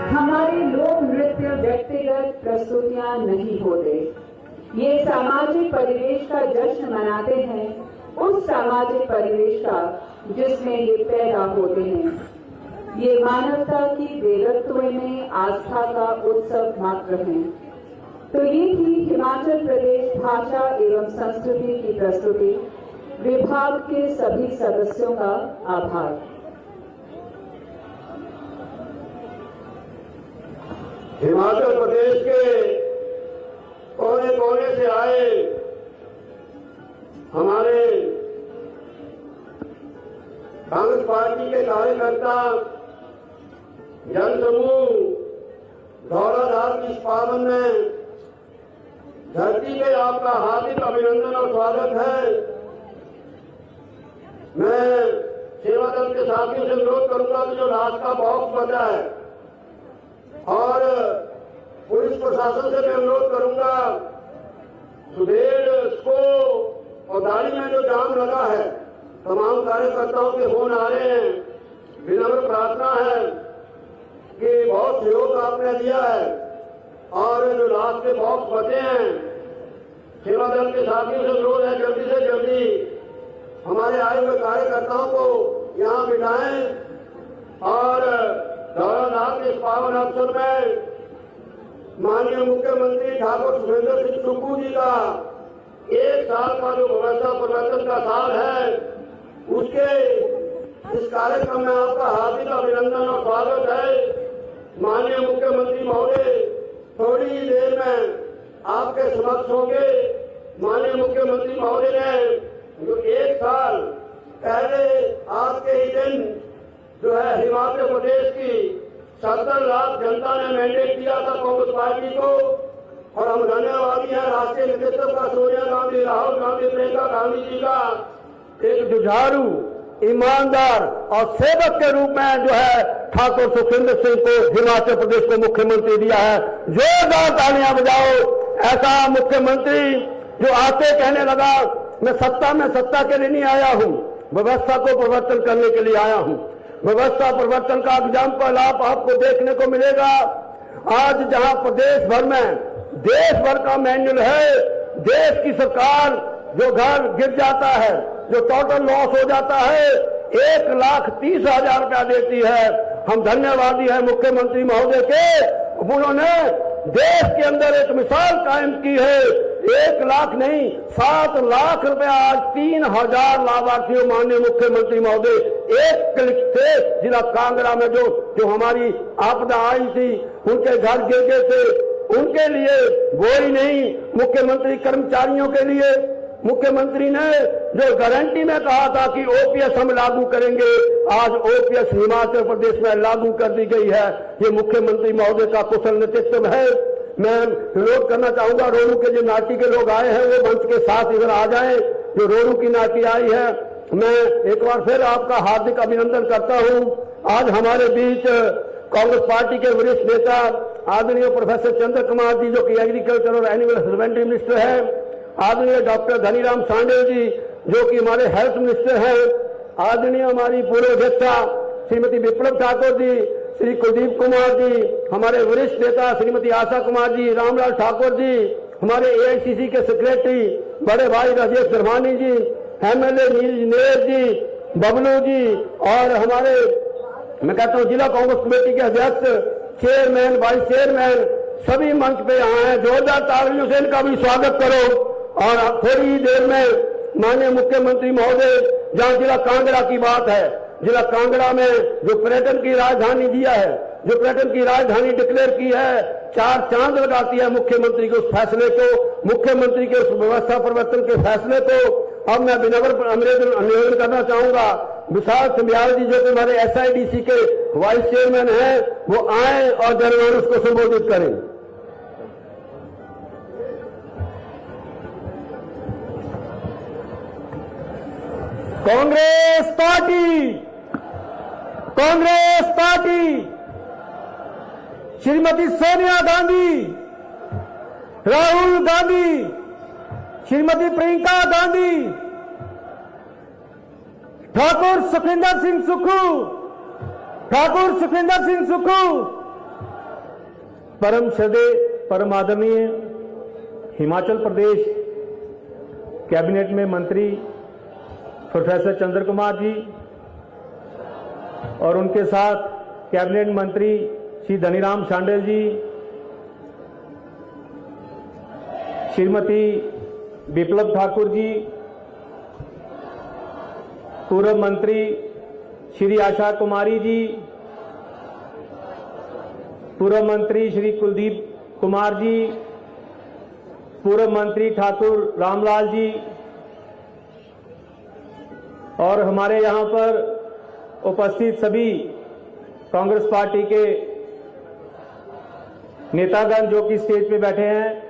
हमारे लोक नृत्य व्यक्तिगत प्रस्तुतियां नहीं होते, ये सामाजिक परिवेश का जश्न मनाते हैं, उस सामाजिक परिवेश का जिसमें ये पैदा होते हैं। ये मानवता की देवत्व में आस्था का उत्सव मात्र है। तो ये थी हिमाचल प्रदेश भाषा एवं संस्कृति की प्रस्तुति। विभाग के सभी सदस्यों का आभार। हिमाचल प्रदेश के कोने कोने से आए हमारे कांग्रेस पार्टी के कार्यकर्ता जन समूह धौलाधार की इस पावन में धरती पे आपका हार्दिक अभिनंदन और स्वागत है। मैं सेवा दल के साथियों से अनुरोध करूंगा कि जो लाश का बॉक्स बचा है और पुलिस प्रशासन से मैं अनुरोध करूंगा, सुधेड़ स्को और दाढ़ी में जो जाम लगा है, तमाम कार्यकर्ताओं के फोन आ रहे हैं। विनम्र प्रार्थना है कि बहुत सहयोग आपने दिया है और जो लाश के बॉक्स बचे हैं, सेवा दल के साथियों से अनुरोध है जल्दी से जल्दी हमारे आए हुए कार्यकर्ताओं को यहाँ बिठाएं और धौलाधार के इस पावन अवसर में माननीय मुख्यमंत्री ठाकुर सुखविंदर सिंह सुक्खू जी का 1 साल का जो व्यवस्था परिवर्तन का साल है, उसके इस कार्यक्रम में आपका हार्दिक अभिनंदन और स्वागत है। माननीय मुख्यमंत्री महोदय थोड़ी ही देर में आपके समक्ष होंगे। माननीय मुख्यमंत्री महोदय ने जो 1 साल पहले आज के ही दिन जो है हिमाचल प्रदेश की 70 लाख जनता ने मैंडेट दिया था कांग्रेस पार्टी को, और हम धन्यवादी हैं राष्ट्रीय नेतृत्व का, सोनिया गांधी, राहुल गांधी, प्रियंका गांधी जी का एक जुझारू, ईमानदार और सेवक के रूप में जो है ठाकुर सुखविंदर सिंह को हिमाचल प्रदेश को मुख्यमंत्री दिया है। जोरदार तालियां बजाओ। ऐसा मुख्यमंत्री जो आते कहने लगा मैं सत्ता के लिए नहीं आया हूं, व्यवस्था को परिवर्तन करने के लिए आया हूं। व्यवस्था परिवर्तन का एग्जाम्पल आपको देखने को मिलेगा। आज जहां प्रदेश भर में देश भर का मैनुअल है, देश की सरकार जो घर गिर जाता है, जो टोटल लॉस हो जाता है, 1,30,000 रुपया देती है। हम धन्यवादी हैं मुख्यमंत्री महोदय के, उन्होंने देश के अंदर एक मिसाल कायम की है। 1 लाख नहीं, 7 लाख रुपया आज 3,000 लाभार्थियों माननीय मुख्यमंत्री महोदय एक क्लिक से जिला कांगड़ा में जो हमारी आपदा आई थी, उनके घर गिर गए थे, उनके लिए वो ही नहीं, मुख्यमंत्री कर्मचारियों के लिए मुख्यमंत्री ने जो गारंटी में कहा था कि ओपीएस हम लागू करेंगे, आज ओपीएस हिमाचल प्रदेश में लागू कर दी गई है। ये मुख्यमंत्री महोदय का कुशल नेतृत्व है। मैं विरोध करना चाहूंगा, रोरू के जो नाटी के लोग आए हैं वो मंच के साथ इधर आ जाएं। जो रोरू की नाटी आई है, मैं एक बार फिर आपका हार्दिक अभिनंदन करता हूं। आज हमारे बीच कांग्रेस पार्टी के वरिष्ठ नेता आदरणीय प्रोफेसर चंद्र कुमार जी, जो कि एग्रीकल्चर और एनिमल हस्बेंड्री मिनिस्टर है, आदरणीय डॉक्टर धनीराम सांडेल जी, जो कि हमारे हेल्थ मिनिस्टर हैं, आदरणीय हमारी पूर्व अध्यक्षा श्रीमती विप्लव ठाकुर जी, श्री कुलदीप कुमार जी, हमारे वरिष्ठ नेता श्रीमती आशा कुमार जी, रामलाल ठाकुर जी, हमारे एआईसीसी के सेक्रेटरी बड़े भाई राजेश धर्मानी जी, एमएलए नीरज नेर जी, बबलू जी, और हमारे मैं कहता हूँ जिला कांग्रेस कमेटी के अध्यक्ष, चेयरमैन, वाइस चेयरमैन, सभी मंच पे आए हैं। जोरदार तालियों से इनका भी स्वागत करो। और थोड़ी ही देर में माननीय मुख्यमंत्री महोदय, जहां जिला कांगड़ा की बात है, जिला कांगड़ा में जो पर्यटन की राजधानी दिया है, जो पर्यटन की राजधानी डिक्लेयर की है, 4 चांद लगाती है मुख्यमंत्री के उस फैसले को, मुख्यमंत्री के उस व्यवस्था परिवर्तन के फैसले को। अब मैं विनम्र निवेदन करना चाहूंगा, विशाल सिंधियाल जी, जो कि हमारे एसआईडीसी के वाइस चेयरमैन हैं, वो आए और जनमानस को संबोधित करें। कांग्रेस पार्टी, श्रीमती सोनिया गांधी, राहुल गांधी, श्रीमती प्रियंका गांधी, ठाकुर सुखविंदर सिंह सुक्खू, परम श्रद्धेय परम आदरणीय हिमाचल प्रदेश कैबिनेट में मंत्री प्रोफेसर चंद्र कुमार जी और उनके साथ कैबिनेट मंत्री श्री धनीराम शांडिल जी, श्रीमती विप्लव ठाकुर जी, पूर्व मंत्री श्री आशा कुमारी जी, पूर्व मंत्री श्री कुलदीप कुमार जी, पूर्व मंत्री ठाकुर रामलाल जी और हमारे यहां पर उपस्थित सभी कांग्रेस पार्टी के नेतागण जो कि स्टेज पे बैठे हैं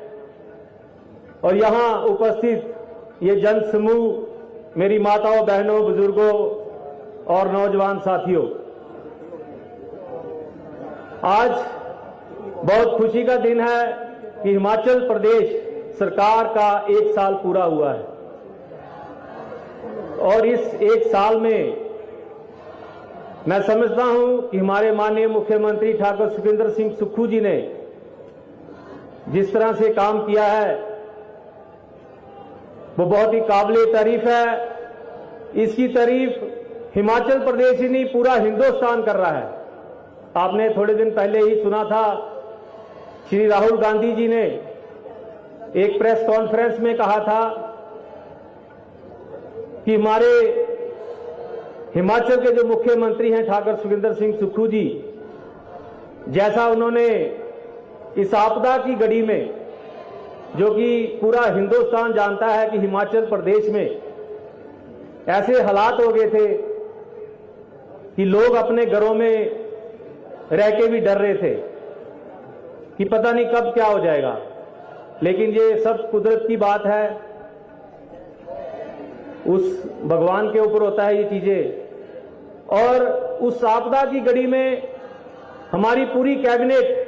और यहां उपस्थित ये जन समूह, मेरी माताओं, बहनों, बुजुर्गों और नौजवान साथियों, आज बहुत खुशी का दिन है कि हिमाचल प्रदेश सरकार का 1 साल पूरा हुआ है और इस 1 साल में मैं समझता हूं कि हमारे माननीय मुख्यमंत्री ठाकुर सुखविंदर सिंह सुक्खू जी ने जिस तरह से काम किया है वो बहुत ही काबिले तारीफ है। इसकी तारीफ हिमाचल प्रदेश ही नहीं, पूरा हिंदुस्तान कर रहा है। आपने थोड़े दिन पहले ही सुना था श्री राहुल गांधी जी ने एक प्रेस कॉन्फ्रेंस में कहा था कि हमारे हिमाचल के जो मुख्यमंत्री हैं ठाकुर सुखविंदर सिंह सुक्खू जी, जैसा उन्होंने इस आपदा की घड़ी में, जो कि पूरा हिंदुस्तान जानता है कि हिमाचल प्रदेश में ऐसे हालात हो गए थे कि लोग अपने घरों में रह के भी डर रहे थे कि पता नहीं कब क्या हो जाएगा, लेकिन ये सब कुदरत की बात है, उस भगवान के ऊपर होता है ये चीजें। और उस आपदा की घड़ी में हमारी पूरी कैबिनेट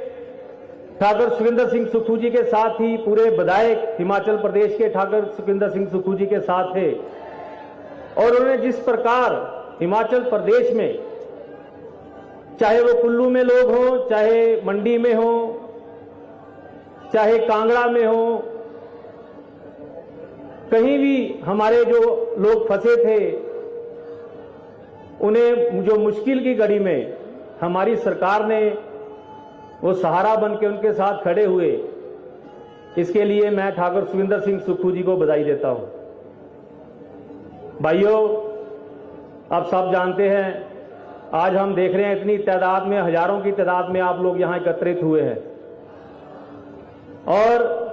ठाकुर सुखविंदर सिंह सुक्खू जी के साथ ही पूरे विधायक हिमाचल प्रदेश के ठाकुर सुखविंदर सिंह सुक्खू जी के साथ थे और उन्होंने जिस प्रकार हिमाचल प्रदेश में, चाहे वो कुल्लू में लोग हों, चाहे मंडी में हो, चाहे कांगड़ा में हो, कहीं भी हमारे जो लोग फंसे थे, उन्हें जो मुश्किल की घड़ी में हमारी सरकार ने वो सहारा बन के उनके साथ खड़े हुए, इसके लिए मैं ठाकुर सुखविंदर सिंह सुक्खू जी को बधाई देता हूं। भाइयों, आप सब जानते हैं, आज हम देख रहे हैं इतनी तादाद में, हजारों की तादाद में आप लोग यहां एकत्रित हुए हैं और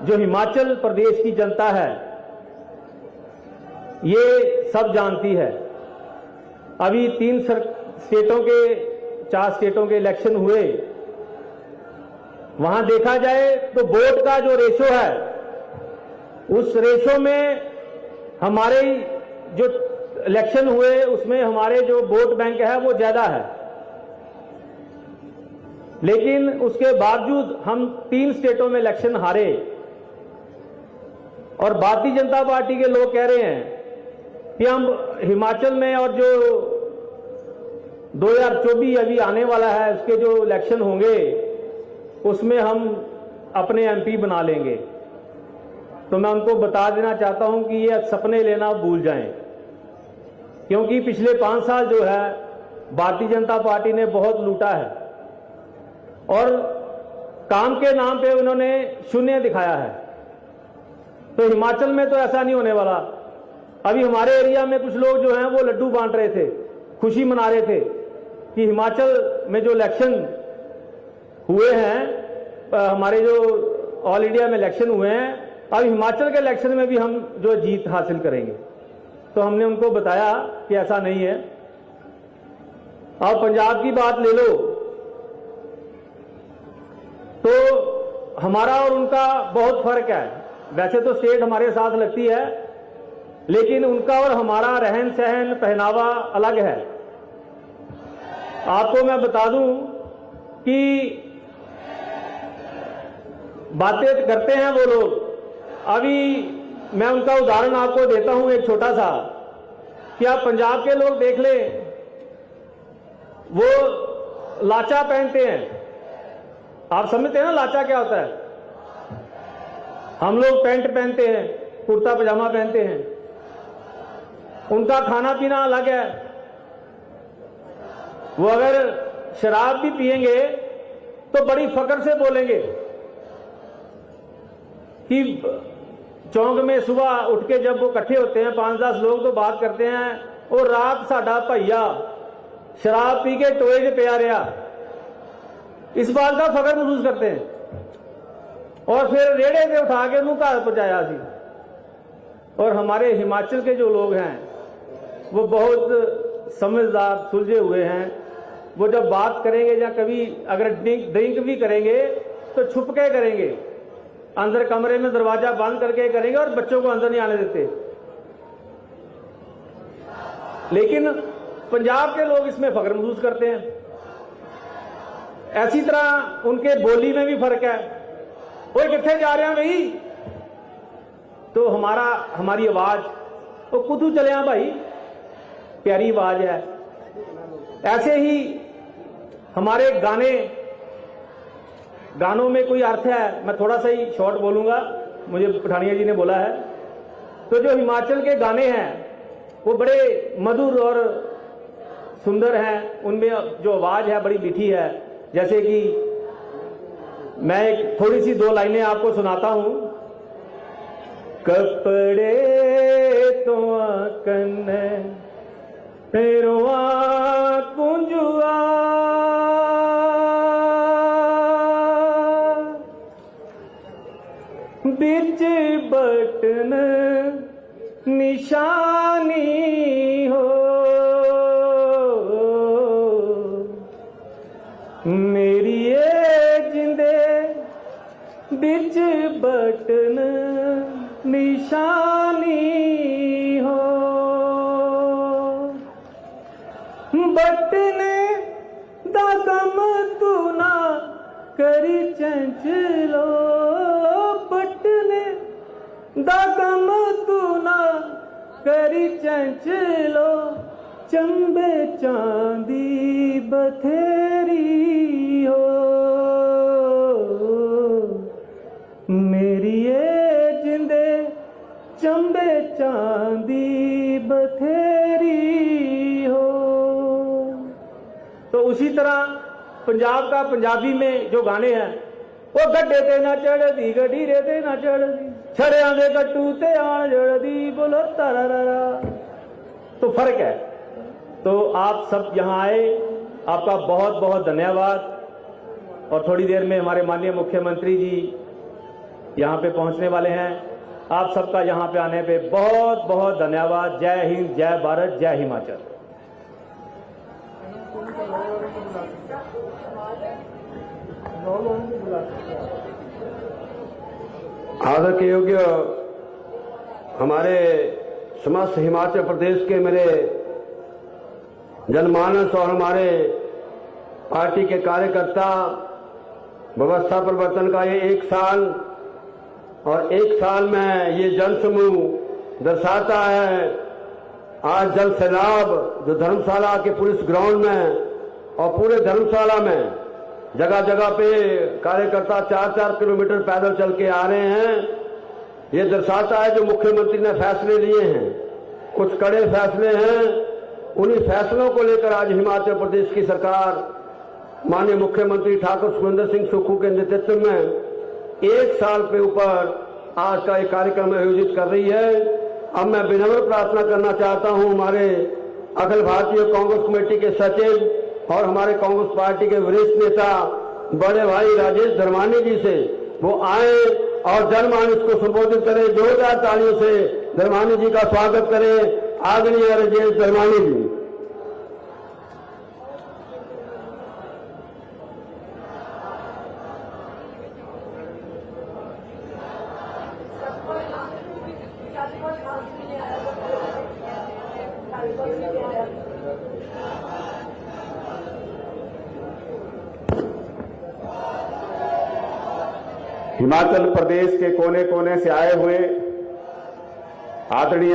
जो हिमाचल प्रदेश की जनता है ये सब जानती है। अभी 4 स्टेटों के इलेक्शन हुए, वहां देखा जाए तो वोट का जो रेशो है, उस रेशो में हमारे जो इलेक्शन हुए उसमें हमारे जो वोट बैंक है वो ज्यादा है, लेकिन उसके बावजूद हम 3 स्टेटों में इलेक्शन हारे और भारतीय जनता पार्टी के लोग कह रहे हैं कि हम हिमाचल में और जो 2024 अभी आने वाला है उसके जो इलेक्शन होंगे उसमें हम अपने एमपी बना लेंगे। तो मैं उनको बता देना चाहता हूं कि ये सपने लेना भूल जाएं, क्योंकि पिछले 5 साल जो है भारतीय जनता पार्टी ने बहुत लूटा है और काम के नाम पे उन्होंने शून्य दिखाया है। तो हिमाचल में तो ऐसा नहीं होने वाला। अभी हमारे एरिया में कुछ लोग जो हैं वो लड्डू बांट रहे थे, खुशी मना रहे थे कि हिमाचल में जो इलेक्शन हुए हैं, हमारे जो ऑल इंडिया में इलेक्शन हुए हैं, अब हिमाचल के इलेक्शन में भी हम जो जीत हासिल करेंगे। तो हमने उनको बताया कि ऐसा नहीं है। अब पंजाब की बात ले लो तो हमारा और उनका बहुत फर्क है। वैसे तो स्टेट हमारे साथ लगती है, लेकिन उनका और हमारा रहन सहन, पहनावा अलग है। आपको मैं बता दूं कि बातें करते हैं वो लोग, अभी मैं उनका उदाहरण आपको देता हूं एक छोटा सा, कि आप पंजाब के लोग देख लें, वो लाचा पहनते हैं आप समझते हैं ना लाचा क्या होता है? हम लोग पैंट पहनते हैं, कुर्ता पजामा पहनते हैं, उनका खाना पीना अलग है। वो अगर शराब भी पिएंगे तो बड़ी फक्र से बोलेंगे कि चौक में सुबह उठ के जब वो इकट्ठे होते हैं 5-10 लोग तो बात करते हैं, और रात साडा भैया शराब पी के टोए च पिया रहा, इस बात का फख्र महसूस करते हैं। और फिर रेड़े से उठा के उन्होंने घर पहुंचाया सी। और हमारे हिमाचल के जो लोग हैं वो बहुत समझदार सुलझे हुए हैं। वो जब बात करेंगे या कभी अगर ड्रिंक भी करेंगे तो छुप के करेंगे, अंदर कमरे में दरवाजा बंद करके करेंगे और बच्चों को अंदर नहीं आने देते। लेकिन पंजाब के लोग इसमें फख्र महसूस करते हैं। ऐसी तरह उनके बोली में भी फर्क है। वो कितने जा रहे हैं भाई, तो हमारी आवाज तो कुतू चले हैं भाई, प्यारी आवाज है। ऐसे ही हमारे गानों में कोई अर्थ है। मैं थोड़ा सा ही शॉर्ट बोलूंगा, मुझे पठानिया जी ने बोला है। तो जो हिमाचल के गाने हैं वो बड़े मधुर और सुंदर हैं, उनमें जो आवाज है बड़ी मीठी है। जैसे कि मैं एक थोड़ी सी 2 लाइनें आपको सुनाता हूं। कपड़े तो कन्ने तेरुआ कुंजुआ, बिच बटन निशानी हो, मेरी ये जिंदे बिच बटन निशानी हो, बटन दा कम तू ना करी चंचलो, बटन दा कम तू ना करी चंचलो, चंबे चांदी बथेरी हो, मेरी ये जिंदे चंबे चांदी बथेरी हो। तो उसी तरह पंजाब का पंजाबी में जो गाने हैं, वो गड्ढे ते ना चढ़दी गड्डी रे ते ना चढ़दी, छड़िया दे गट्टू ते आन जड़दी, बोलो तारा। तो फर्क है। तो आप सब यहां आए, आपका बहुत बहुत धन्यवाद। और थोड़ी देर में हमारे माननीय मुख्यमंत्री जी यहां पे पहुंचने वाले हैं। आप सबका यहां पे आने पे बहुत बहुत धन्यवाद। जय हिंद, जय भारत, जय हिमाचल। आदर के योग्य हमारे समस्त हिमाचल प्रदेश के मेरे जनमानस और हमारे पार्टी के कार्यकर्ता, व्यवस्था परिवर्तन का ये 1 साल और 1 साल में ये जनसमूह दर्शाता है। आज जल सैलाब जो धर्मशाला के पुलिस ग्राउंड में और पूरे धर्मशाला में जगह जगह पे कार्यकर्ता 4-4 किलोमीटर पैदल चल के आ रहे हैं, ये दर्शाता है जो मुख्यमंत्री ने फैसले लिए हैं, कुछ कड़े फैसले हैं। उन्हीं फैसलों को लेकर आज हिमाचल प्रदेश की सरकार माननीय मुख्यमंत्री ठाकुर सुखविंदर सिंह सुक्खू के नेतृत्व में 1 साल के ऊपर आज का एक कार्यक्रम आयोजित कर रही है। अब मैं विनम्र प्रार्थना करना चाहता हूं हमारे अखिल भारतीय कांग्रेस कमेटी के सचिव और हमारे कांग्रेस पार्टी के वरिष्ठ नेता बड़े भाई राजेश धर्मानी जी से, वो आए और जनमानस को संबोधित करें। जोरदार तालियों से धर्मानी जी का स्वागत करें। आदरणीय राजेश धर्मानी जी। हिमाचल प्रदेश के कोने कोने से आए हुए आदरणीय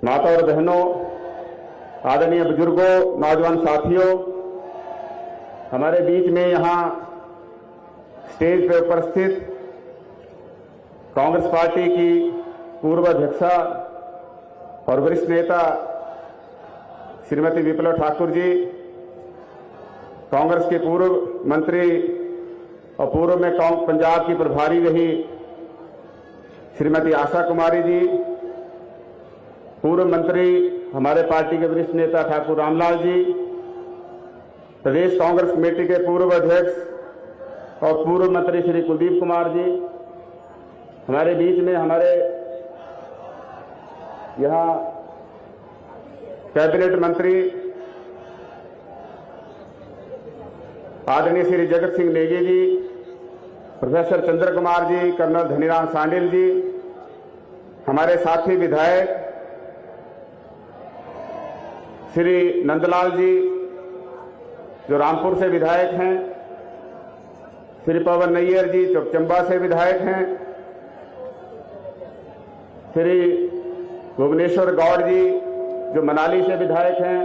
माता और बहनों, आदरणीय बुजुर्गों, नौजवान साथियों, हमारे बीच में यहाँ स्टेज पर उपस्थित कांग्रेस पार्टी की पूर्व अध्यक्षा और वरिष्ठ नेता श्रीमती विप्लव ठाकुर जी, कांग्रेस के पूर्व मंत्री और पूर्व में पंजाब की प्रभारी रही श्रीमती आशा कुमारी जी, पूर्व मंत्री हमारे पार्टी के वरिष्ठ नेता ठाकुर रामलाल जी, प्रदेश कांग्रेस कमेटी के पूर्व अध्यक्ष और पूर्व मंत्री श्री कुलदीप कुमार जी, हमारे बीच में हमारे यहाँ कैबिनेट मंत्री आदरणीय श्री जगत सिंह नेगी जी, प्रोफेसर चंद्र कुमार जी, कर्नल धनीराम सांडिल जी, हमारे साथी विधायक श्री नंदलाल जी जो रामपुर से विधायक हैं, श्री पवन नैयर जी जो चंबा से विधायक हैं, श्री भुवनेश्वर गौड़ जी जो मनाली से विधायक हैं,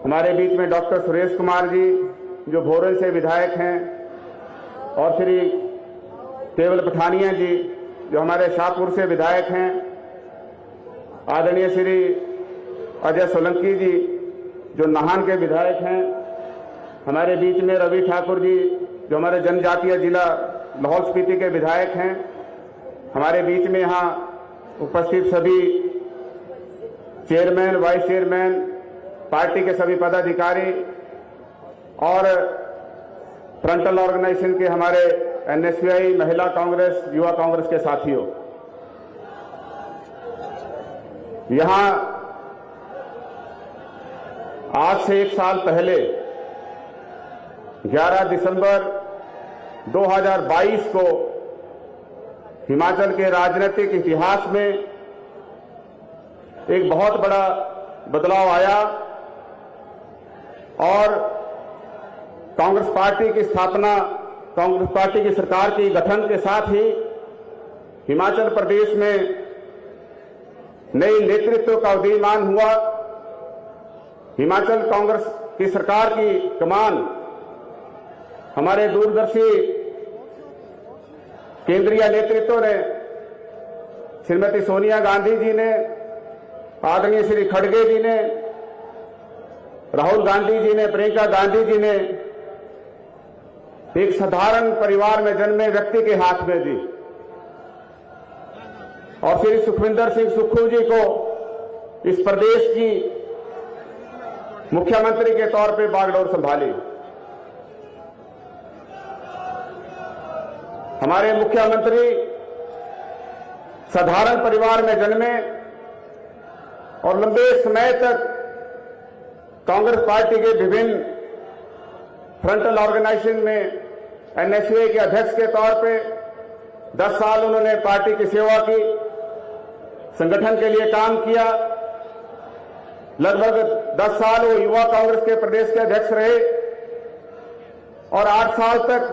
हमारे बीच में डॉक्टर सुरेश कुमार जी जो भोरल से विधायक हैं, और श्री केवल पठानिया जी जो हमारे शाहपुर से विधायक हैं, आदरणीय श्री अजय सोलंकी जी जो नाहन के विधायक हैं, हमारे बीच में रवि ठाकुर जी जो हमारे जनजातीय जिला लाहौल स्पीति के विधायक हैं, हमारे बीच में यहाँ उपस्थित सभी चेयरमैन, वाइस चेयरमैन, पार्टी के सभी पदाधिकारी और फ्रंटल ऑर्गेनाइजेशन के हमारे एनएसयूआई, महिला कांग्रेस, युवा कांग्रेस के साथियों, यहां आज से एक साल पहले 11 दिसंबर 2022 को हिमाचल के राजनीतिक इतिहास में एक बहुत बड़ा बदलाव आया और कांग्रेस पार्टी की स्थापना, कांग्रेस पार्टी की सरकार के गठन के साथ ही हिमाचल प्रदेश में नई नेतृत्व का उदीयमान हुआ। हिमाचल कांग्रेस की सरकार की कमान हमारे दूरदर्शी केंद्रीय नेतृत्व ने, श्रीमती सोनिया गांधी जी ने, आदरणीय श्री खड़गे जी ने, राहुल गांधी जी ने, प्रियंका गांधी जी ने एक साधारण परिवार में जन्मे व्यक्ति के हाथ में दी और श्री सुखविंदर सिंह सुक्खू जी को इस प्रदेश की मुख्यमंत्री के तौर पे बागडोर संभाली। हमारे मुख्यमंत्री साधारण परिवार में जन्मे और लंबे समय तक कांग्रेस पार्टी के विभिन्न फ्रंटल ऑर्गेनाइजेशन में एनएसयूआई के अध्यक्ष के तौर पे 10 साल उन्होंने पार्टी की सेवा की, संगठन के लिए काम किया। लगभग 10 साल वो युवा कांग्रेस के प्रदेश के अध्यक्ष रहे और 8 साल तक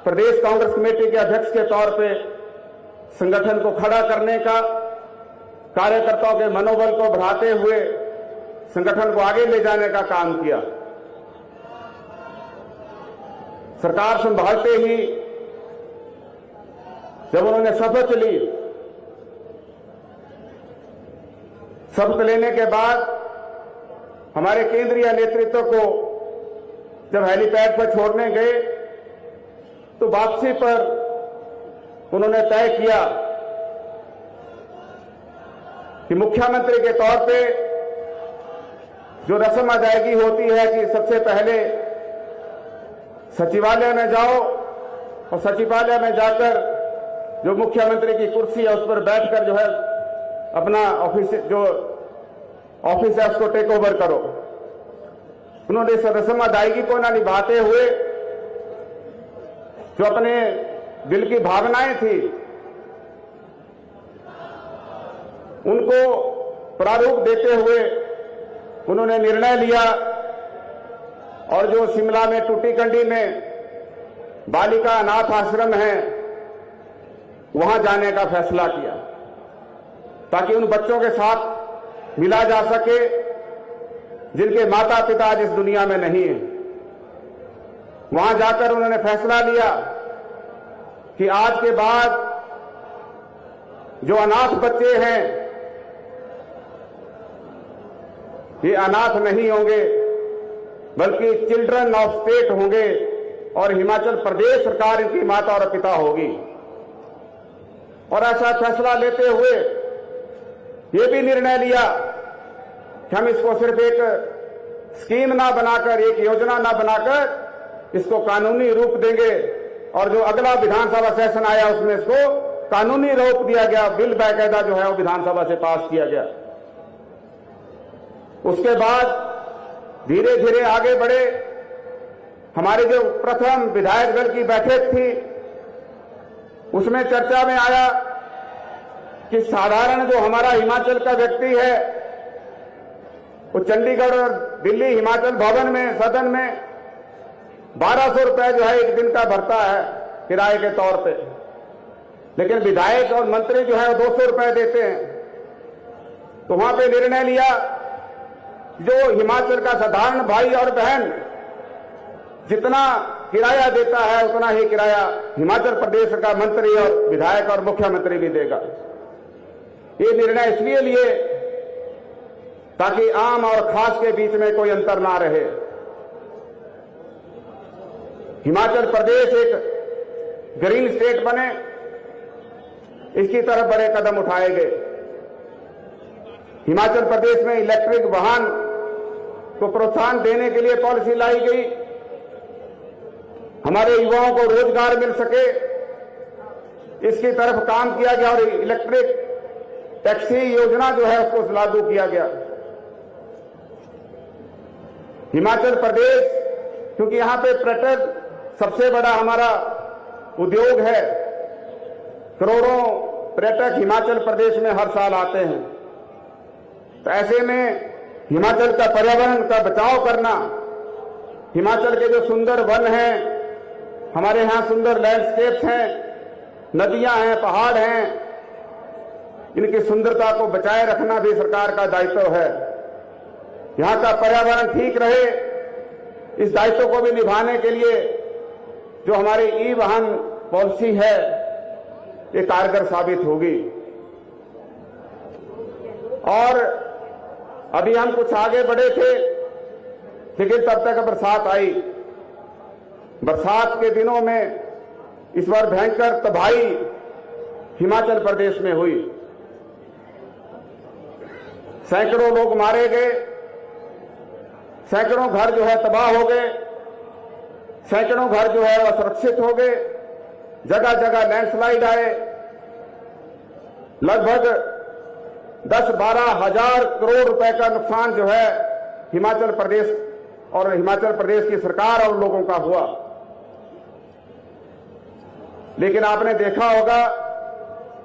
प्रदेश कांग्रेस कमेटी के अध्यक्ष के तौर पे संगठन को खड़ा करने का, कार्यकर्ताओं के मनोबल को बढ़ाते हुए संगठन को आगे ले जाने का काम किया। सरकार संभालते ही जब उन्होंने शपथ ली, शपथ लेने के बाद हमारे केंद्रीय नेतृत्व को जब हेलीपैड पर छोड़ने गए तो वापसी पर उन्होंने तय किया कि मुख्यमंत्री के तौर पे जो रस्म अदायगी होती है कि सबसे पहले सचिवालय में जाओ और सचिवालय में जाकर जो मुख्यमंत्री की कुर्सी है उस पर बैठकर जो है अपना ऑफिस है उसको टेक ओवर करो। उन्होंने इस रस्म अदायगी को न निभाते हुए जो अपने दिल की भावनाएं थी उनको प्रारूप देते हुए उन्होंने निर्णय लिया और जो शिमला में टूटीकंडी में बालिका अनाथ आश्रम है वहां जाने का फैसला किया ताकि उन बच्चों के साथ मिला जा सके जिनके माता पिता आज इस दुनिया में नहीं है। वहां जाकर उन्होंने फैसला लिया कि आज के बाद जो अनाथ बच्चे हैं ये अनाथ नहीं होंगे बल्कि चिल्ड्रन ऑफ स्टेट होंगे और हिमाचल प्रदेश सरकार इनकी माता और पिता होगी। और ऐसा फैसला लेते हुए ये भी निर्णय लिया कि हम इसको सिर्फ एक स्कीम ना बनाकर, एक योजना ना बनाकर इसको कानूनी रूप देंगे और जो अगला विधानसभा सेशन आया उसमें इसको कानूनी रूप दिया गया, बिल बाकायदा जो है वो विधानसभा से पास किया गया। उसके बाद धीरे धीरे आगे बढ़े। हमारी जो प्रथम विधायक दल की बैठक थी उसमें चर्चा में आया कि साधारण जो हमारा हिमाचल का व्यक्ति है वो चंडीगढ़ और दिल्ली हिमाचल भवन में, सदन में 1200 रुपए जो है एक दिन का भरता है किराए के तौर पे, लेकिन विधायक और मंत्री जो है वो 200 रुपए देते हैं। तो वहां पे निर्णय लिया जो हिमाचल का साधारण भाई और बहन जितना किराया देता है उतना ही किराया हिमाचल प्रदेश का मंत्री और विधायक और मुख्यमंत्री भी देगा। ये निर्णय इसलिए लिए ताकि आम और खास के बीच में कोई अंतर ना रहे। हिमाचल प्रदेश एक ग्रीन स्टेट बने, इसकी तरफ बड़े कदम उठाए गए। हिमाचल प्रदेश में इलेक्ट्रिक वाहन को प्रोत्साहन देने के लिए पॉलिसी लाई गई, हमारे युवाओं को रोजगार मिल सके इसकी तरफ काम किया गया और इलेक्ट्रिक टैक्सी योजना जो है उसको लागू किया गया। हिमाचल प्रदेश क्योंकि यहां पे पर्यटन सबसे बड़ा हमारा उद्योग है, करोड़ों पर्यटक हिमाचल प्रदेश में हर साल आते हैं, तो ऐसे में हिमाचल का पर्यावरण का बचाव करना, हिमाचल के जो सुंदर वन हैं, हमारे यहां सुंदर लैंडस्केप्स हैं, नदियां हैं, पहाड़ हैं, इनकी सुंदरता को बचाए रखना भी सरकार का दायित्व है। यहां का पर्यावरण ठीक रहे, इस दायित्व को भी निभाने के लिए जो हमारी ई वाहन पॉलिसी है ये कारगर साबित होगी। और अभी हम कुछ आगे बढ़े थे लेकिन तब तक बरसात आई। बरसात के दिनों में इस बार भयंकर तबाही हिमाचल प्रदेश में हुई, सैकड़ों लोग मारे गए, सैकड़ों घर जो है तबाह हो गए, सैकड़ों घर जो है असुरक्षित हो गए, जगह जगह लैंडस्लाइड आए, लगभग 10-12 हजार करोड़ रुपए का नुकसान जो है हिमाचल प्रदेश और हिमाचल प्रदेश की सरकार और लोगों का हुआ। लेकिन आपने देखा होगा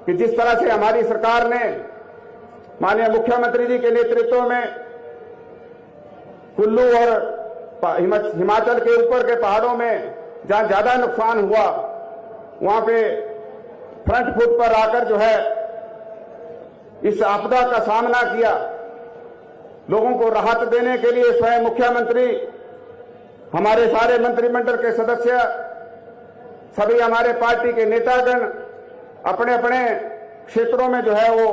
कि जिस तरह से हमारी सरकार ने माननीय मुख्यमंत्री जी के नेतृत्व में कुल्लू और हिमाचल के ऊपर के पहाड़ों में जहां ज्यादा नुकसान हुआ वहां पे फ्रंट फुट पर आकर जो है इस आपदा का सामना किया, लोगों को राहत देने के लिए स्वयं मुख्यमंत्री, हमारे सारे मंत्रिमंडल के सदस्य, सभी हमारे पार्टी के नेतागण अपने अपने क्षेत्रों में जो है वो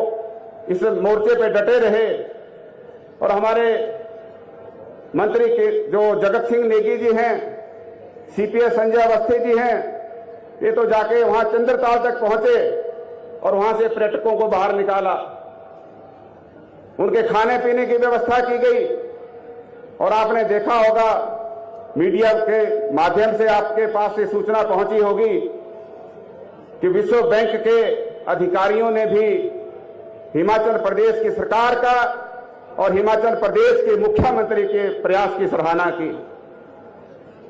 इस मोर्चे पे डटे रहे। और हमारे मंत्री के जो जगत सिंह नेगी जी हैं, सीपीएस संजय अवस्थी जी हैं, ये तो जाके वहां चंद्रताल तक पहुंचे और वहां से पर्यटकों को बाहर निकाला, उनके खाने पीने की व्यवस्था की गई। और आपने देखा होगा मीडिया के माध्यम से आपके पास ये सूचना पहुंची होगी कि विश्व बैंक के अधिकारियों ने भी हिमाचल प्रदेश की सरकार का और हिमाचल प्रदेश के मुख्यमंत्री के प्रयास की सराहना की।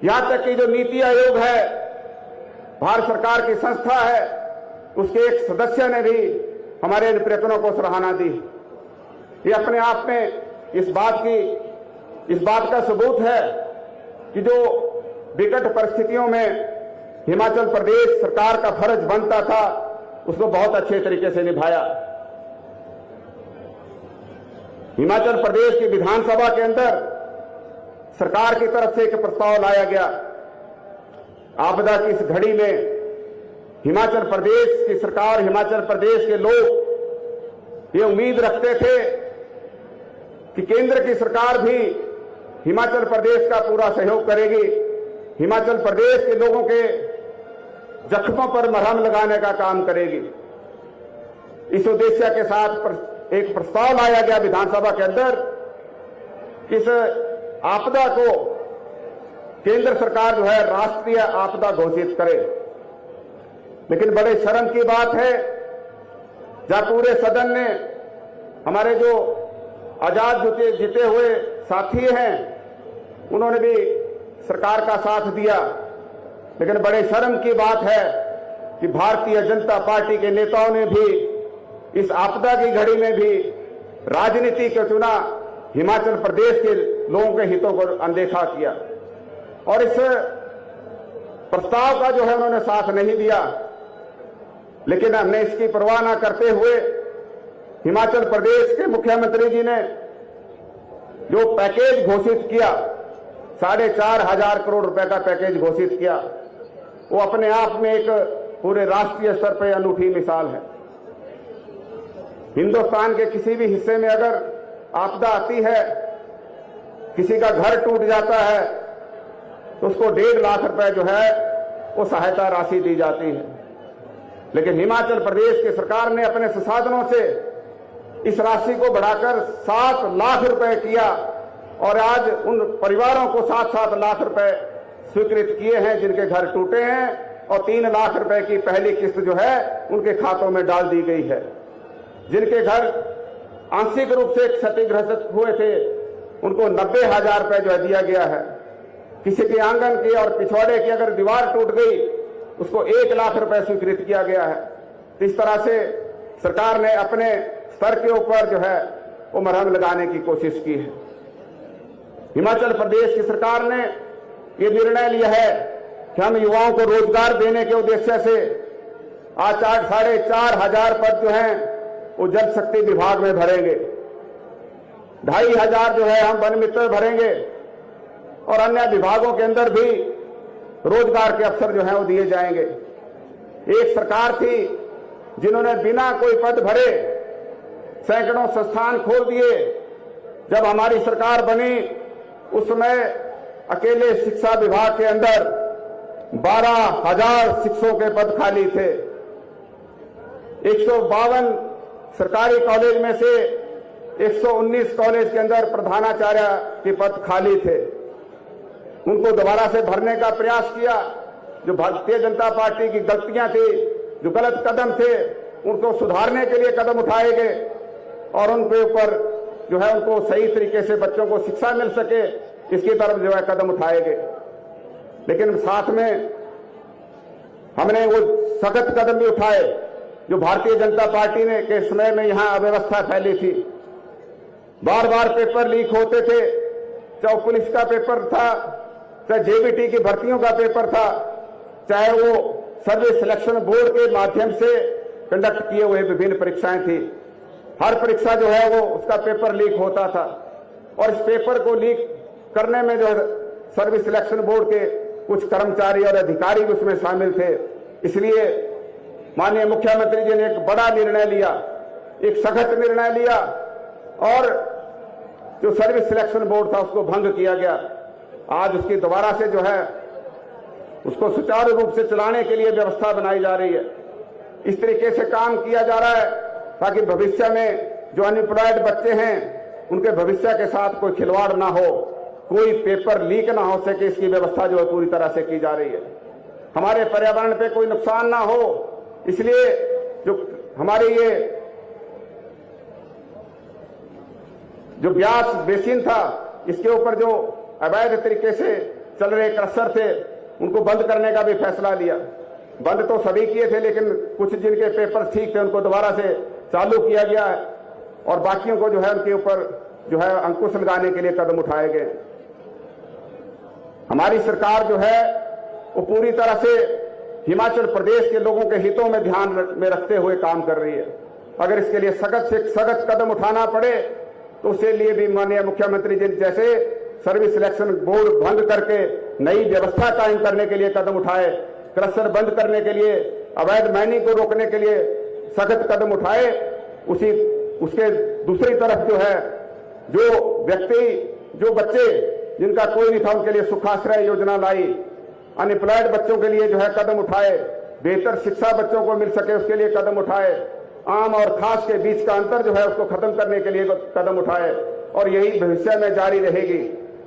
यहां तक कि जो नीति आयोग है, भारत सरकार की संस्था है, उसके एक सदस्य ने भी हमारे इन प्रयत्नों को सराहना दी। ये अपने आप में इस बात का सबूत है कि जो विकट परिस्थितियों में हिमाचल प्रदेश सरकार का फर्ज बनता था उसको बहुत अच्छे तरीके से निभाया। हिमाचल प्रदेश की विधानसभा के अंदर सरकार की तरफ से एक प्रस्ताव लाया गया आपदा की इस घड़ी में हिमाचल प्रदेश की सरकार, हिमाचल प्रदेश के लोग ये उम्मीद रखते थे कि केंद्र की सरकार भी हिमाचल प्रदेश का पूरा सहयोग करेगी, हिमाचल प्रदेश के लोगों के जख्मों पर मरहम लगाने का काम करेगी। इस उद्देश्य के साथ एक प्रस्ताव लाया गया विधानसभा के अंदर, इस आपदा को केंद्र सरकार जो है राष्ट्रीय आपदा घोषित करे। लेकिन बड़े शर्म की बात है, जहां पूरे सदन ने, हमारे जो आजाद जीते हुए साथी हैं, उन्होंने भी सरकार का साथ दिया, लेकिन बड़े शर्म की बात है कि भारतीय जनता पार्टी के नेताओं ने भी इस आपदा की घड़ी में भी राजनीति को चुना, हिमाचल प्रदेश के लोगों के हितों को अनदेखा किया और इस प्रस्ताव का जो है उन्होंने साथ नहीं दिया। लेकिन हमने इसकी परवाह न करते हुए हिमाचल प्रदेश के मुख्यमंत्री जी ने जो पैकेज घोषित किया, 4,500 करोड़ रुपए का पैकेज घोषित किया, वो अपने आप में एक पूरे राष्ट्रीय स्तर पर अनूठी मिसाल है। हिंदुस्तान के किसी भी हिस्से में अगर आपदा आती है, किसी का घर टूट जाता है, तो उसको 1.5 लाख रुपए जो है वो सहायता राशि दी जाती है। लेकिन हिमाचल प्रदेश की सरकार ने अपने संसाधनों से इस राशि को बढ़ाकर 7 लाख रुपए किया और आज उन परिवारों को 7-7 लाख रुपए स्वीकृत किए हैं जिनके घर टूटे हैं, और 3 लाख रुपए की पहली किस्त जो है उनके खातों में डाल दी गई है। जिनके घर आंशिक रूप से क्षतिग्रस्त हुए थे उनको 90,000 रुपए जो है दिया गया है। किसी के आंगन की और पिछवाड़े की अगर दीवार टूट गई उसको 1 लाख रुपए स्वीकृत किया गया है। तो इस तरह से सरकार ने अपने स्तर के ऊपर जो है वो मरहम लगाने की कोशिश की है। हिमाचल प्रदेश की सरकार ने ये निर्णय लिया है कि हम युवाओं को रोजगार देने के उद्देश्य से आज 4,500 पद जो हैं वो जल शक्ति विभाग में भरेंगे, 2,500 जो है हम वन मित्र भरेंगे और अन्य विभागों के अंदर भी रोजगार के अवसर जो है वो दिए जाएंगे। एक सरकार थी जिन्होंने बिना कोई पद भरे सैकड़ों संस्थान खोल दिए। जब हमारी सरकार बनी उस समय अकेले शिक्षा विभाग के अंदर 12,000 शिक्षकों के पद खाली थे। 152 सरकारी कॉलेज में से 119 कॉलेज के अंदर प्रधानाचार्य के पद खाली थे। उनको दोबारा से भरने का प्रयास किया। जो भारतीय जनता पार्टी की गलतियां थी, जो गलत कदम थे, उनको सुधारने के लिए कदम उठाए गए और उनके ऊपर जो है उनको सही तरीके से बच्चों को शिक्षा मिल सके इसकी तरफ जो है कदम उठाए गए। लेकिन साथ में हमने वो सख्त कदम भी उठाए जो भारतीय जनता पार्टी ने के समय में यहां अव्यवस्था फैली थी। बार बार पेपर लीक होते थे, चाहे पुलिस का पेपर था, चाहे जेबीटी की भर्तियों का पेपर था, चाहे वो सर्विस सिलेक्शन बोर्ड के माध्यम से कंडक्ट किए हुए विभिन्न परीक्षाएं थी। हर परीक्षा जो है वो उसका पेपर लीक होता था और इस पेपर को लीक करने में जो सर्विस सिलेक्शन बोर्ड के कुछ कर्मचारी और अधिकारी भी उसमें शामिल थे। इसलिए माननीय मुख्यमंत्री जी ने एक बड़ा निर्णय लिया, एक सख्त निर्णय लिया और जो सर्विस सिलेक्शन बोर्ड था उसको भंग किया गया। आज उसकी दोबारा से जो है उसको सुचारू रूप से चलाने के लिए व्यवस्था बनाई जा रही है। इस तरीके से काम किया जा रहा है ताकि भविष्य में जो अनएम्प्लॉयड बच्चे हैं उनके भविष्य के साथ कोई खिलवाड़ ना हो, कोई पेपर लीक ना हो सके, इसकी व्यवस्था जो है पूरी तरह से की जा रही है। हमारे पर्यावरण पे कोई नुकसान ना हो, इसलिए जो हमारे ये जो ब्यास बेसिन था इसके ऊपर जो अवैध तरीके से चल रहे क्रशर थे उनको बंद करने का भी फैसला लिया। बंद तो सभी किए थे लेकिन कुछ जिनके पेपर ठीक थे उनको दोबारा से चालू किया गया है और बाकियों को जो है उनके ऊपर जो है अंकुश लगाने के लिए कदम उठाए गए। हमारी सरकार जो है वो पूरी तरह से हिमाचल प्रदेश के लोगों के हितों में ध्यान में रखते हुए काम कर रही है। अगर इसके लिए सख्त से सख्त कदम उठाना पड़े तो उसके लिए भी माननीय मुख्यमंत्री जी जैसे सर्विस सिलेक्शन बोर्ड भंग करके नई व्यवस्था कायम करने के लिए कदम उठाए, क्रशर बंद करने के लिए, अवैध माइनिंग को रोकने के लिए सख्त कदम उठाए। उसके दूसरी तरफ जो है, जो व्यक्ति, जो बच्चे जिनका कोई नहीं था उनके लिए सुखाश्रय योजना लाई, अनएम्प्लॉयड बच्चों के लिए जो है कदम उठाए, बेहतर शिक्षा बच्चों को मिल सके उसके लिए कदम उठाए, आम और खास के बीच का अंतर जो है उसको खत्म करने के लिए कदम उठाए, और यही भविष्य में जारी रहेगी।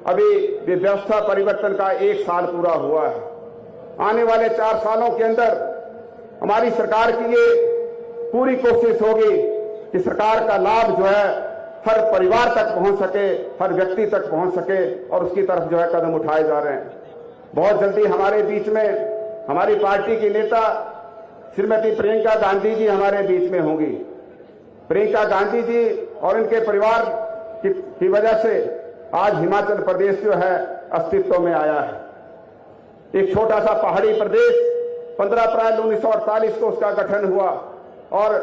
अभी व्यवस्था परिवर्तन का 1 साल पूरा हुआ है। आने वाले 4 सालों के अंदर हमारी सरकार की ये पूरी कोशिश होगी कि सरकार का लाभ जो है हर परिवार तक पहुंच सके, हर व्यक्ति तक पहुंच सके, और उसकी तरफ जो है कदम उठाए जा रहे हैं। बहुत जल्दी हमारे बीच में हमारी पार्टी की नेता श्रीमती प्रियंका गांधी जी हमारे बीच में होंगी। प्रियंका गांधी जी और इनके परिवार की वजह से आज हिमाचल प्रदेश जो है अस्तित्व में आया है। एक छोटा सा पहाड़ी प्रदेश 15 अप्रैल 1948 को उसका गठन हुआ, और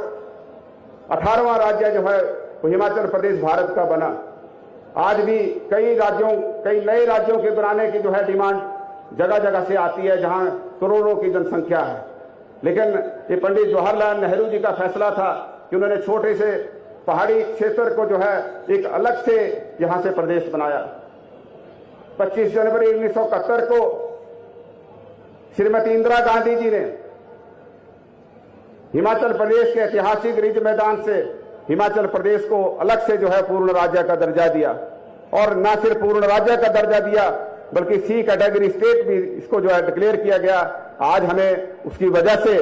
18वां राज्य जो है वो हिमाचल प्रदेश भारत का बना। आज भी कई नए राज्यों के बनाने की जो है डिमांड जगह जगह से आती है, जहां करोड़ों की जनसंख्या है। लेकिन ये पंडित जवाहरलाल नेहरू जी का फैसला था कि उन्होंने छोटे से पहाड़ी क्षेत्र को जो है एक अलग से यहां से प्रदेश बनाया। 25 जनवरी 1971 को श्रीमती इंदिरा गांधी जी ने हिमाचल प्रदेश के ऐतिहासिक रिज मैदान से हिमाचल प्रदेश को अलग से जो है पूर्ण राज्य का दर्जा दिया, और न सिर्फ पूर्ण राज्य का दर्जा दिया बल्कि सी कैटेगरी स्टेट भी इसको जो है डिक्लेयर किया गया। आज हमें उसकी वजह से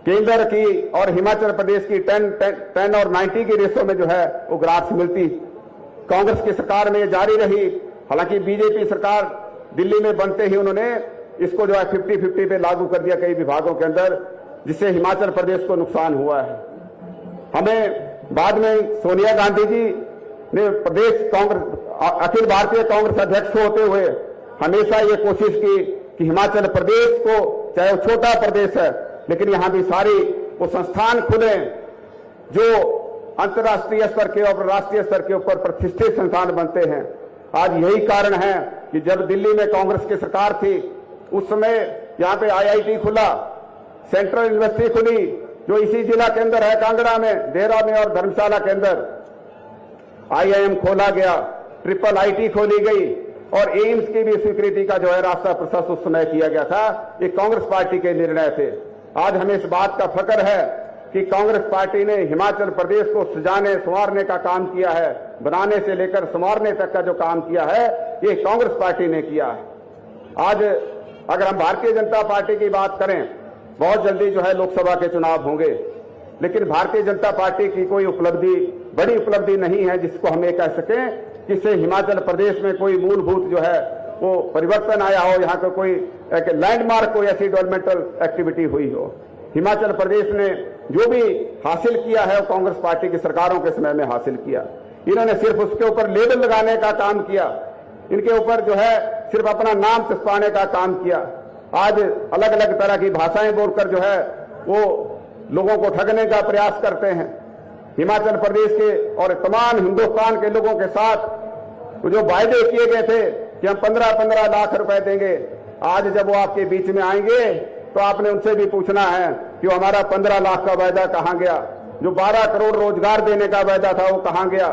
केंद्र की और हिमाचल प्रदेश की 10 और 90 की रेशो में जो है वो ग्रांट्स मिलती। कांग्रेस की सरकार में ये जारी रही। हालांकि बीजेपी सरकार दिल्ली में बनते ही उन्होंने इसको जो है 50-50 पे लागू कर दिया कई विभागों के अंदर, जिससे हिमाचल प्रदेश को नुकसान हुआ है। हमें बाद में सोनिया गांधी जी ने प्रदेश कांग्रेस अखिल भारतीय कांग्रेस अध्यक्ष होते हुए हमेशा ये कोशिश की कि हिमाचल प्रदेश को, चाहे वो छोटा प्रदेश है लेकिन यहां भी सारी वो संस्थान खुले जो अंतर्राष्ट्रीय स्तर के और राष्ट्रीय स्तर के ऊपर प्रतिष्ठित संस्थान बनते हैं। आज यही कारण है कि जब दिल्ली में कांग्रेस की सरकार थी उस समय यहां पे IIT खुला, सेंट्रल यूनिवर्सिटी खुली जो इसी जिला के अंदर है, कांगड़ा में, देहरा में और धर्मशाला के अंदर IIM खोला गया, ट्रिपल IT खोली गई, और एम्स की भी स्वीकृति का जो है रास्ता प्रशस्त उस समय किया गया था। ये कांग्रेस पार्टी के निर्णय थे। आज हमें इस बात का फख्र है कि कांग्रेस पार्टी ने हिमाचल प्रदेश को सजाने संवारने का काम किया है, बनाने से लेकर संवारने तक का जो काम किया है ये कांग्रेस पार्टी ने किया है। आज अगर हम भारतीय जनता पार्टी की बात करें, बहुत जल्दी जो है लोकसभा के चुनाव होंगे, लेकिन भारतीय जनता पार्टी की कोई उपलब्धि, बड़ी उपलब्धि नहीं है जिसको हम ये कह सकें कि इससे हिमाचल प्रदेश में कोई मूलभूत जो है वो परिवर्तन आया हो, यहाँ का कोई लैंडमार्क कोई ऐसी डेवलपमेंटल एक्टिविटी हुई हो। हिमाचल प्रदेश ने जो भी हासिल किया है वो कांग्रेस पार्टी की सरकारों के समय में हासिल किया। इन्होंने सिर्फ उसके ऊपर लेबल लगाने का काम किया, इनके ऊपर जो है सिर्फ अपना नाम चिपकाने का काम किया। आज अलग अलग तरह की भाषाएं बोलकर जो है वो लोगों को ठगने का प्रयास करते हैं। हिमाचल प्रदेश के और तमाम हिंदुस्तान के लोगों के साथ जो वायदे किए गए थे कि हम 15-15 लाख रुपए देंगे, आज जब वो आपके बीच में आएंगे तो आपने उनसे भी पूछना है कि वो हमारा 15 लाख का वायदा कहां गया, जो 12 करोड़ रोजगार देने का वायदा था वो कहां गया,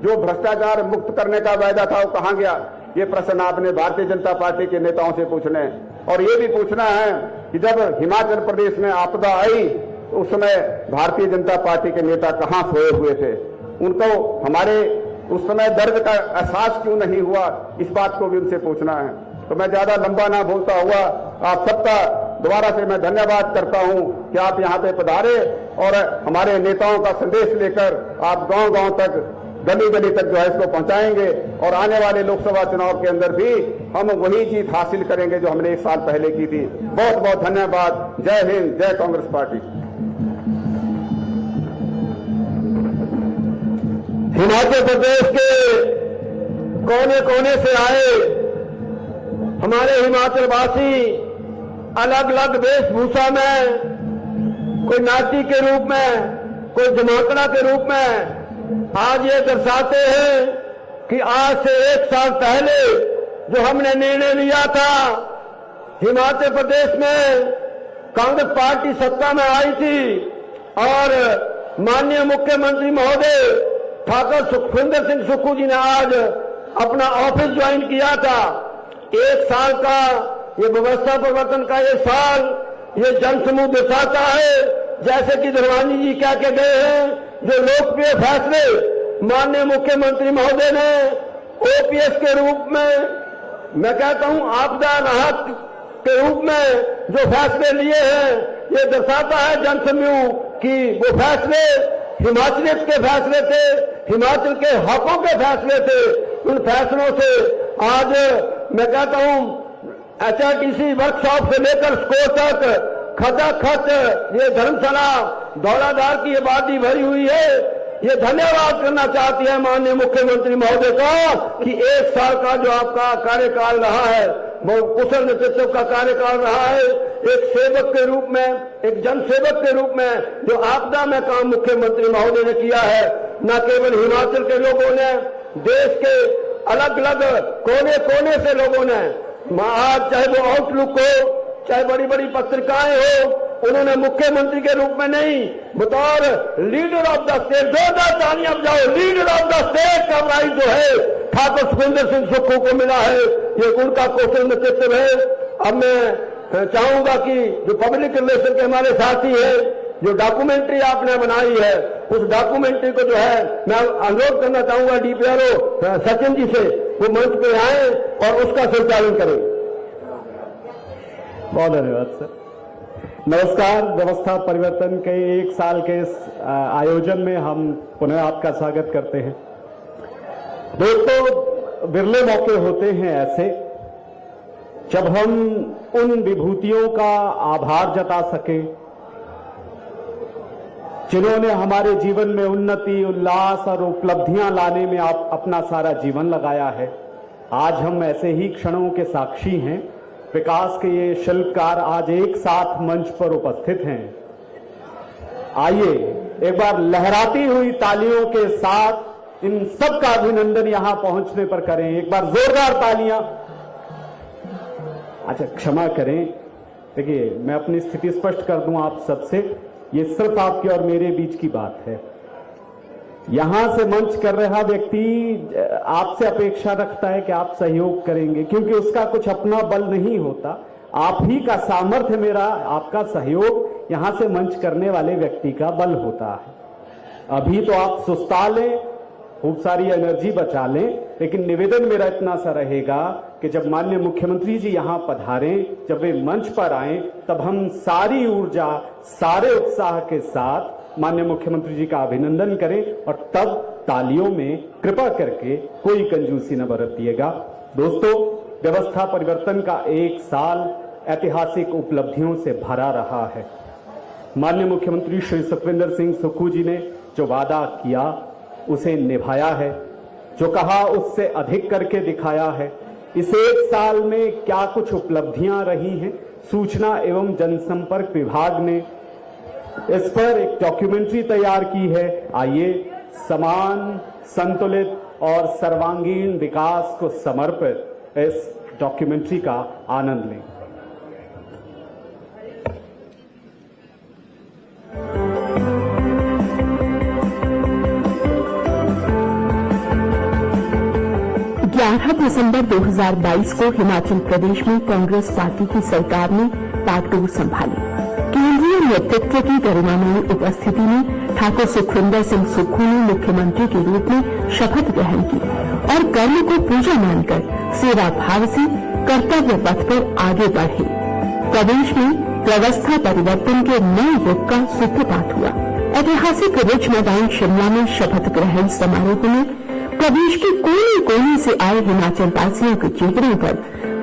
जो भ्रष्टाचार मुक्त करने का वायदा था वो कहां गया। ये प्रश्न आपने भारतीय जनता पार्टी के नेताओं से पूछने हैं। और ये भी पूछना है कि जब हिमाचल प्रदेश में आपदा आई तो उस समय भारतीय जनता पार्टी के नेता कहां सोए हुए थे, उनको हमारे उस समय दर्द का एहसास क्यों नहीं हुआ, इस बात को भी उनसे पूछना है। तो मैं ज्यादा लंबा ना बोलता हुआ आप सबका दोबारा से मैं धन्यवाद करता हूं कि आप यहां पे पधारे और हमारे नेताओं का संदेश लेकर आप गांव-गांव तक, गली-गली तक जो है इसको पहुंचाएंगे, और आने वाले लोकसभा चुनाव के अंदर भी हम वही जीत हासिल करेंगे जो हमने 1 साल पहले की थी। बहुत बहुत धन्यवाद। जय हिंद, जय कांग्रेस पार्टी। हिमाचल प्रदेश के कोने कोने से आए हमारे हिमाचलवासी अलग अलग वेशभूषा में, कोई नाती के रूप में, कोई जमाकड़ा के रूप में आज ये दर्शाते हैं कि आज से 1 साल पहले जो हमने निर्णय लिया था, हिमाचल प्रदेश में कांग्रेस पार्टी सत्ता में आई थी और माननीय मुख्यमंत्री महोदय ठाकुर सुखविंदर सिंह सुक्खू जी ने आज अपना ऑफिस ज्वाइन किया था। 1 साल का ये व्यवस्था परिवर्तन का ये साल, ये जनसमूह दर्शाता है, जैसे कि धर्मानी जी क्या के गए हैं, जो लोकप्रिय फैसले माननीय मुख्यमंत्री महोदय ने ओपीएस के रूप में, मैं कहता हूं आपदा राहत के रूप में जो फैसले लिए हैं, ये दर्शाता है जनसमूह कि वो फैसले हिमाचलियत के फैसले थे, हिमाचल के हकों के फैसले थे। उन फैसलों से आज मैं कहता हूं एचआरटीसी वर्कशॉप से लेकर स्कोर तक खचाखच ये धर्मशाला दौलाधार की आबादी भरी हुई है। ये धन्यवाद करना चाहती है माननीय मुख्यमंत्री महोदय का कि 1 साल का जो आपका कार्यकाल रहा है वो कुशल नेतृत्व का कार्यकाल रहा है। एक सेवक के रूप में, एक जनसेवक के रूप में जो आपदा में काम मुख्यमंत्री महोदय ने किया है, न केवल हिमाचल के लोगों ने, देश के अलग अलग कोने कोने से लोगों ने, आज चाहे वो आउटलुक हो, चाहे बड़ी बड़ी पत्रिकाएं हो, उन्होंने मुख्यमंत्री के रूप में नहीं, बतौर लीडर ऑफ द स्टेट, जोरदार तालियां बजाओ, लीडर ऑफ द स्टेट का प्राइज जो है ठाकुर सुखविंदर सिंह सुक्खू को मिला है। ये उनका कौशल नेतृत्व है। अब मैं चाहूंगा कि जो पब्लिक रिलेशन के हमारे साथी हैं, जो डॉक्यूमेंट्री आपने बनाई है, उस डॉक्यूमेंट्री को जो है मैं अनुरोध करना चाहूंगा डीपीआरओ सचिन जी से, वो मंच पे आए और उसका संचालन करें। बहुत धन्यवाद सर। नमस्कार। व्यवस्था परिवर्तन के 1 साल के इस आयोजन में हम पुनः आपका स्वागत करते हैं। दोस्तों, बिरले मौके होते हैं ऐसे जब हम उन विभूतियों का आभार जता सके जिन्होंने हमारे जीवन में उन्नति, उल्लास और उपलब्धियां लाने में अपना सारा जीवन लगाया है। आज हम ऐसे ही क्षणों के साक्षी हैं। विकास के ये शिल्पकार आज एक साथ मंच पर उपस्थित हैं। आइए एक बार लहराती हुई तालियों के साथ इन सब का अभिनंदन यहां पहुंचने पर करें। एक बार जोरदार तालियां। अच्छा, क्षमा करें, देखिए मैं अपनी स्थिति स्पष्ट कर दूं आप सबसे, ये सिर्फ आपके और मेरे बीच की बात है। यहां से मंच कर रहा व्यक्ति आपसे अपेक्षा रखता है कि आप सहयोग करेंगे, क्योंकि उसका कुछ अपना बल नहीं होता। आप ही का सामर्थ्य मेरा, आपका सहयोग यहां से मंच करने वाले व्यक्ति का बल होता है। अभी तो आप सुस्ता लें, खूब सारी एनर्जी बचा लें, लेकिन निवेदन मेरा इतना सा रहेगा कि जब माननीय मुख्यमंत्री जी यहां पधारें, जब वे मंच पर आए, तब हम सारी ऊर्जा, सारे उत्साह के साथ माननीय मुख्यमंत्री जी का अभिनंदन करें और तब तालियों में कृपा करके कोई कंजूसी न बरतिएगा। दोस्तों, व्यवस्था परिवर्तन का 1 साल ऐतिहासिक उपलब्धियों से भरा रहा है। माननीय मुख्यमंत्री श्री सुखविंदर सिंह सुक्खू जी ने जो वादा किया उसे निभाया है, जो कहा उससे अधिक करके दिखाया है। इस 1 साल में क्या कुछ उपलब्धियां रही हैं, सूचना एवं जनसंपर्क विभाग ने इस पर एक डॉक्यूमेंट्री तैयार की है। आइए समान, संतुलित और सर्वांगीण विकास को समर्पित इस डॉक्यूमेंट्री का आनंद लें। दिसंबर 2022 को हिमाचल प्रदेश में कांग्रेस पार्टी की सरकार ने बागडोर संभाली। केंद्रीय नेतृत्व की गरिमामयी उपस्थिति में ठाकुर सुखविंदर सिंह सुक्खू ने मुख्यमंत्री के रूप में शपथ ग्रहण की और कर्म को पूजा मानकर सेवा भाव से कर्तव्य पथ पर आगे बढ़े। प्रदेश में व्यवस्था परिवर्तन के नए युग का सूत्रपात हुआ। ऐतिहासिक रिज मैदान शिमला में शपथ ग्रहण समारोह में प्रदेश के कोने कोने से आए हिमाचल वासियों के चेहरों पर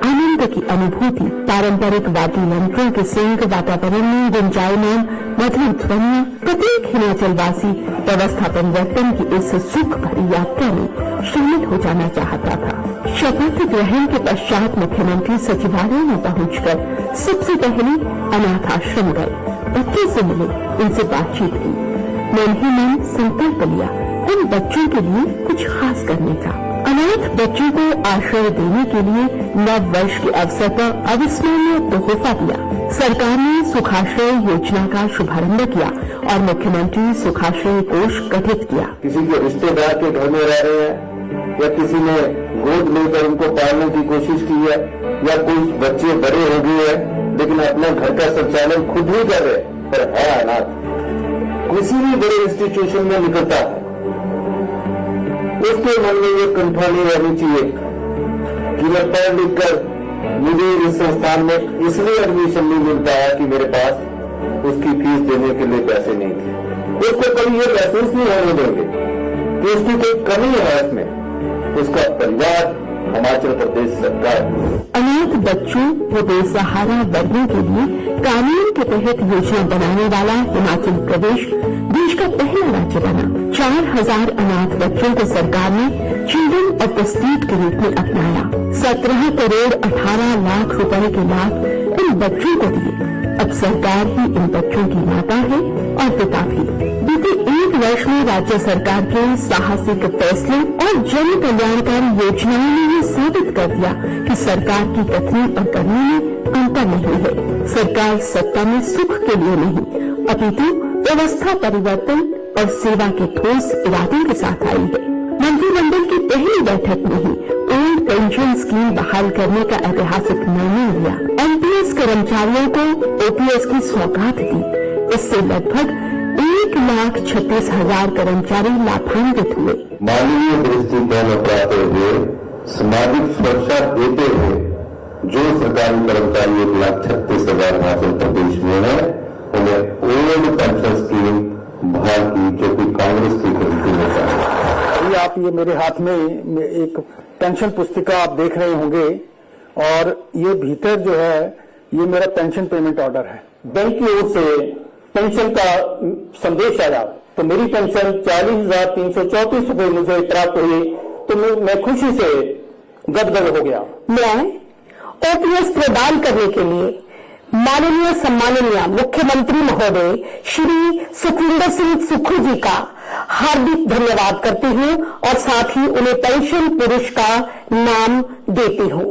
आनंद की अनुभूति, पारंपरिक वाद्य यंत्रों के संग वातावरण में गुंजायमान मधुर ध्वनियां, प्रत्येक हिमाचल वासी व्यवस्था परिवर्तन की इस सुख भरी यात्रा में शामिल हो जाना चाहता था। शपथ ग्रहण के पश्चात मुख्यमंत्री सचिवालय में पहुंचकर सबसे पहले अनाथ आश्रम गए, बच्चों से मिले, उनसे बातचीत की। मन ही मन संकल्प लिया उन बच्चों के लिए कुछ खास करने का। अनाथ बच्चों को आश्रय देने के लिए नव वर्ष के अवसर पर अविस्मरणीय तोहफा दिया। सरकार ने सुखाश्रय योजना का शुभारंभ किया और मुख्यमंत्री सुखाश्रय कोष गठित किया। किसी के रिश्तेदार के घर में रह रहे हैं या किसी ने गोद लेकर उनको पालने की कोशिश की है या कुछ बच्चे बड़े हो गए हैं लेकिन अपने घर का संचालन खुद ही कर रहे पर है अनाथ, किसी भी बड़े इंस्टीट्यूशन में निकलता है उसके मन में ये कंठा नहीं रहनी चाहिए कि मैं पढ़ लिख कर मुझे इस संस्थान में इसलिए एडमिशन नहीं मिल पाया कि मेरे पास उसकी फीस देने के लिए पैसे नहीं थे। उसको कभी ये महसूस नहीं होने देंगे कि उसकी कोई कमी है इसमें, उसका परिवार हिमाचल प्रदेश सरकार। अनाथ बच्चों व बेसहारा वर्गों के लिए कानून के तहत योजना बनाने वाला हिमाचल प्रदेश देश का पहला राज्य बना। 4000 अनाथ बच्चों को सरकार ने चिल्ड्रन ऑफ द स्टेट के रूप में अपनाया। 17 करोड़ 18 लाख रुपए के लाभ इन बच्चों को दिए। अब सरकार ही इन बच्चों की माता है और पिता भी। बीते एक वर्ष में राज्य सरकार के साहसिक फैसले और जन कल्याणकारी योजनाओं ने ये साबित कर दिया कि सरकार की कथनी और करनी में अंतर नहीं है। सरकार सत्ता में सुख के लिए नहीं अपितु व्यवस्था परिवर्तन और सेवा के ठोस इरादों के साथ आई है। मंत्रिमंडल की पहली बैठक में ही ओल्ड पेंशन स्कीम बहाल करने का ऐतिहासिक निर्णय लिया। एनपीएस कर्मचारियों को ओपीएस की सौगात दी। इससे लगभग 1,36,000 कर्मचारी लाभान्वित हुए। मानवीय दृष्टिकोण अपनाते हुए सामाजिक सुरक्षा देते हुए जो सरकारी कर्मचारी 1,36,000 हिमाचल प्रदेश में है उन्हें ओल्ड पेंशन स्कीम बहाल की जो कि कांग्रेस की गलती है। अभी आप ये मेरे हाथ में एक पेंशन पुस्तिका आप देख रहे होंगे और ये भीतर जो है ये मेरा पेंशन पेमेंट ऑर्डर है। बैंक की ओर से पेंशन का संदेश आया तो मेरी पेंशन 40,334 रुपये मुझे प्राप्त हुई तो मैं खुशी से गदगद हो गया। मैं ओपीएस प्रदान करने के लिए माननीय सम्माननीय मुख्यमंत्री महोदय श्री सुखविंदर सिंह सुक्खू जी का हार्दिक धन्यवाद करती हूँ और साथ ही उन्हें पेंशन पुरुष का नाम देती हूँ।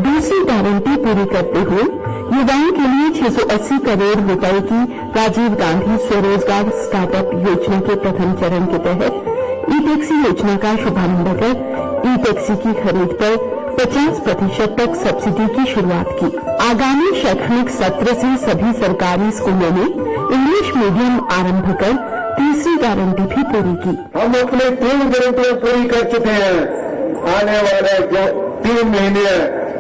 दूसरी गारंटी पूरी करते हुए युवाओं के लिए 680 करोड़ रुपए की राजीव गांधी स्वरोजगार स्टार्टअप योजना के प्रथम चरण के तहत ई टैक्सी योजना का शुभारंभ कर ई टैक्सी की खरीद पर 50% तक सब्सिडी की शुरुआत की। आगामी शैक्षणिक सत्र से सभी सरकारी स्कूलों में इंग्लिश मीडियम आरंभ कर तीसरी गारंटी भी पूरी की। हम अपने 3 गारंटियां पूरी कर चुके हैं। आने वाले जो 3 महीने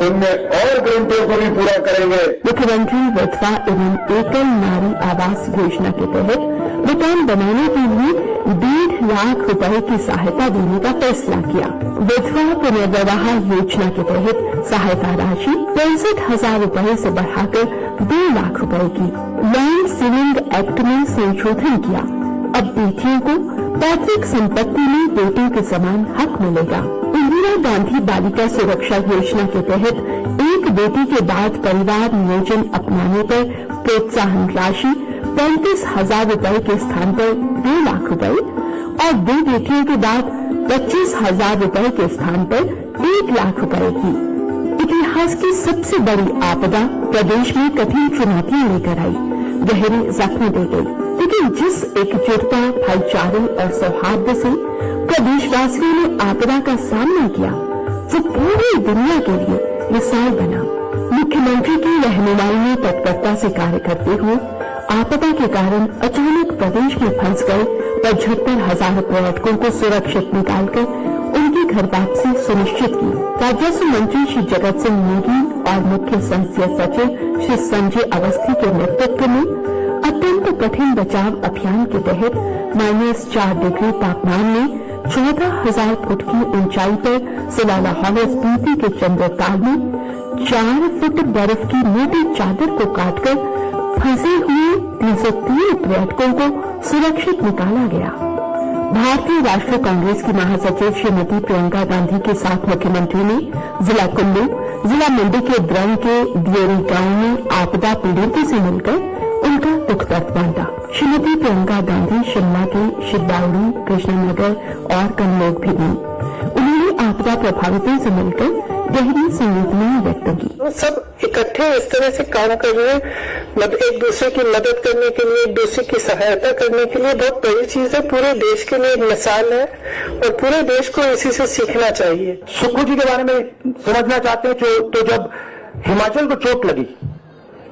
उनमें और गारंटियों को भी पूरा करेंगे। मुख्यमंत्री विधवा एवं एकल नारी आवास योजना के तहत मकान बनाने के लिए 1.5 लाख रुपए की सहायता देने का फैसला किया। विधवा पुनर्विवाह योजना के तहत सहायता राशि 65,000 रुपए से बढ़ाकर 2 लाख रुपए की। लैंड सीलिंग एक्ट में संशोधन किया। अब बेटियों को पैतृक संपत्ति में बेटों के समान हक मिलेगा। इंदिरा गांधी बालिका सुरक्षा योजना के तहत एक बेटी के बाद परिवार नियोजन अपनाने पर प्रोत्साहन राशि 35,000 रुपए के स्थान पर 2 लाख रुपए और 2 बेटियों के बाद 25,000 रुपए के स्थान पर 1 लाख रुपए की। इतिहास की सबसे बड़ी आपदा प्रदेश में कठिन चुनौतियां लेकर आई, गहरे जख्म दे गई, लेकिन जिस एकजुटता, भाईचारे और सौहार्द से प्रदेशवासियों ने आपदा का सामना किया वो पूरी दुनिया के लिए मिसाल बना। मुख्यमंत्री की रहनुमाई में तत्परता से कार्य करते हुए आपदा के कारण अचानक प्रदेश में फंस गए 75,000 पर्यटकों को सुरक्षित निकालकर उनकी घर वापसी सुनिश्चित की। राजस्व मंत्री श्री जगत सिंह नेगी और मुख्य संसदीय सचिव श्री संजय अवस्थी के नेतृत्व में अत्यंत कठिन बचाव अभियान के तहत -4 डिग्री तापमान में 14,000 फुट की ऊंचाई पर जिला लाहौल स्पीति के चंद्रताल में 4 फुट बर्फ की मोटी चादर को काटकर फंसे हुए 303 पर्यटकों को सुरक्षित निकाला गया। भारतीय राष्ट्रीय कांग्रेस की महासचिव श्रीमती प्रियंका गांधी के साथ मुख्यमंत्री ने जिला कुल्लू, जिला मंडी के द्रंग के दियोरी गांव में आपदा पीड़ितों से मिलकर उनका दुख दर्द बांटा। श्रीमती प्रियंका गांधी शिमला के शिवबावड़ी, कृष्णनगर और कन्नौज भी गईं। उन्होंने आपदा प्रभावितों से मिलकर गहरी संवेदनाएं व्यक्त की। सब इकट्ठे इस तरह से काम कर रहे हैं, एक दूसरे की मदद करने के लिए, एक दूसरे की सहायता करने के लिए बहुत बड़ी चीज है। पूरे देश के लिए एक मिसाल है और पूरे देश को इसी से सीखना चाहिए। सुक्खू जी के बारे में समझना चाहते हैं तो जब हिमाचल को चोट लगी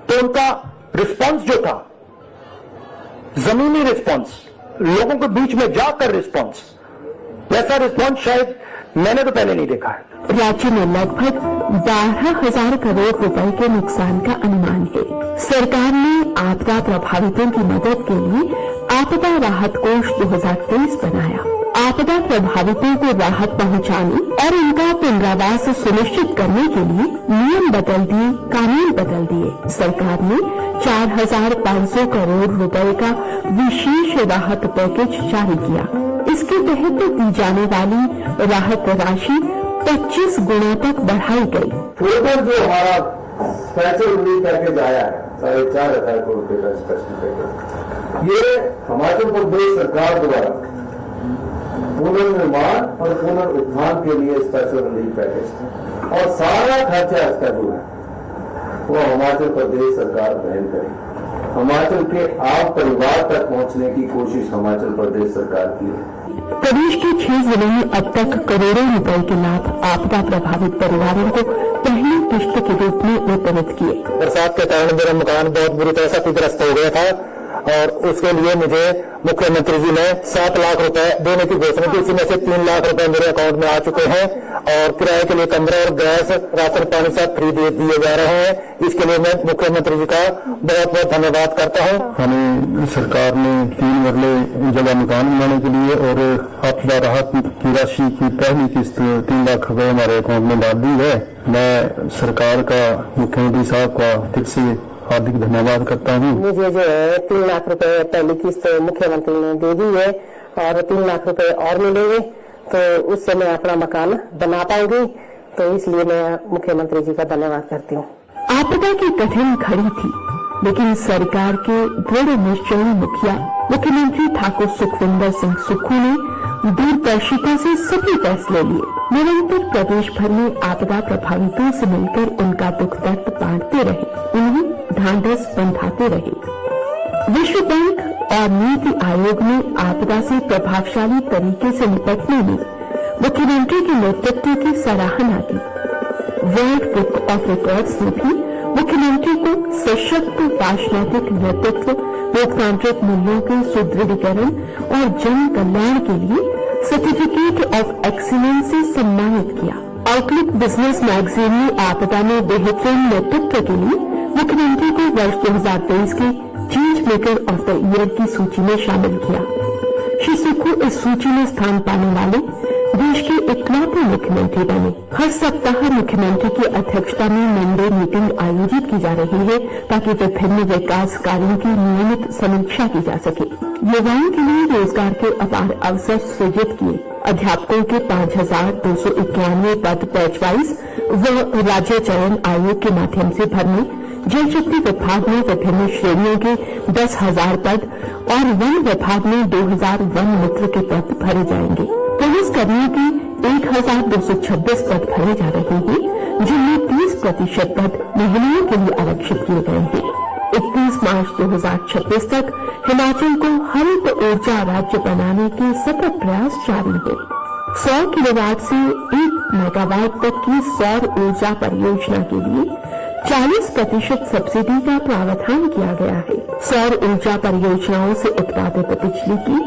तो उनका रिस्पांस जो था, जमीनी रिस्पांस, लोगों के बीच में जाकर रिस्पांस, वैसा रिस्पांस शायद मैंने तो पहले नहीं देखा है। राज्य में लगभग 12,000 करोड़ रुपए के नुकसान का अनुमान है। सरकार ने आपदा प्रभावितों की मदद के लिए आपदा राहत कोष 2023 बनाया। आपदा प्रभावितों को राहत पहुंचाने और उनका पुनरावास सुनिश्चित करने के लिए नियम बदल दिए, कानून बदल दिए। सरकार ने 4,500 करोड़ रुपए का विशेष राहत पैकेज जारी किया। इसके तहत दी जाने वाली राहत राशि 25 गुना तक बढ़ाई गई। टोटल जो हमारा स्पेशल रिलीफ पैकेज आया है 4,500 करोड़ रुपए का स्पेशल पैकेज, ये हिमाचल प्रदेश सरकार द्वारा पुनर्निर्माण और पुनरुत्थान के लिए स्पेशल रिलीफ पैकेज और सारा खर्चा इसका जो है वो हिमाचल प्रदेश सरकार वहन करेगी। हिमाचल के आम परिवार तक पहुंचने की कोशिश हिमाचल प्रदेश सरकार की है। प्रदेश के 6 जिलों में अब तक करोड़ों रुपए के लाभ आपदा प्रभावित परिवारों को पहली किश्त के रूप में वितरित किए। बरसात के कारण मेरा मकान बहुत बुरी तरह से क्षतिग्रस्त हो गया था और उसके लिए मुझे मुख्यमंत्री जी ने 7 लाख रुपए देने की घोषणा की। इसी में से 3 लाख रुपए मेरे अकाउंट में आ चुके हैं और किराए के लिए कमरा और गैस, राशन पानी सब फ्री दिए जा रहे हैं। इसके लिए मैं मुख्यमंत्री जी का बहुत बहुत धन्यवाद करता हूं। हमें सरकार ने 3 मरले जगह मकान बनाने के लिए और आपदा राहत की राशि की पहली किस्त 3 लाख रुपए हमारे अकाउंट में डाल दी है। मैं सरकार का, मुख्यमंत्री साहब का दिल से हार्दिक धन्यवाद करता हूँ। मुझे जो है 3 लाख रुपए पहली किस्त मुख्यमंत्री ने दे दी है और 3 लाख रुपए और मिलेंगे तो उससे मैं अपना मकान बना पाऊंगी, तो इसलिए मैं मुख्यमंत्री जी का धन्यवाद करती हूँ। आपदा की कठिन घड़ी थी, लेकिन सरकार के दृढ़ निश्चयी मुखिया मुख्यमंत्री ठाकुर सुखविंदर सिंह सुक्खू ने दूरदर्शिता से सभी फैसले लिए। निरंतर प्रदेश भर में आपदा प्रभावितों से मिलकर उनका दुख दर्द बांटते रहे, उन्हें ढांढस बंधाते रहे। विश्व बैंक और नीति आयोग ने आपदा से प्रभावशाली तरीके से निपटने में मुख्यमंत्री के नेतृत्व की सराहना की। वर्ल्ड बुक ऑफ रिकॉर्ड्स ने भी मुख्यमंत्री को सशक्त राजनीतिक नेतृत्व, लोकतांत्रिक मूल्यों के सुदृढ़ीकरण और जन कल्याण के लिए सर्टिफिकेट ऑफ एक्सीलेंस से सम्मानित किया। आउटलुक बिजनेस मैगजीन ने आपदा में बेहतरीन नेतृत्व के लिए मुख्यमंत्री को वर्ष 2023 के change maker of the year की सूची में शामिल किया। श्री सुक्खू इस सूची में स्थान पाने वाले देश के इकलौते मुख्यमंत्री बने। हर सप्ताह मुख्यमंत्री की अध्यक्षता में मंडे मीटिंग आयोजित की जा रही है ताकि विभिन्न विकास कार्यों की नियमित समीक्षा की जा सके। युवाओं के लिए रोजगार के अपार अवसर सृजित किए। अध्यापकों के 5,291 पद बैच वाइज व राज्य चयन आयोग के माध्यम से भरने, जल शक्ति विभाग में विभिन्न श्रेणियों के 10,000 पद और वन विभाग में 2,000 वन मित्र के पद भरे जाएंगे। पुलिस कर्मियों के 1,226 पद भरे जा रहे हैं, जिनमें 30% पद महिलाओं के लिए आरक्षित किए गए हैं। 31 मार्च 2026 तक हिमाचल को हरित ऊर्जा राज्य बनाने के सतत प्रयास जारी है। 100 किलोवाट से 1 मेगावाट तक की सौर ऊर्जा परियोजना के लिए 40% सब्सिडी का प्रावधान किया गया है। सौर ऊर्जा परियोजनाओं से उत्पादित बिजली की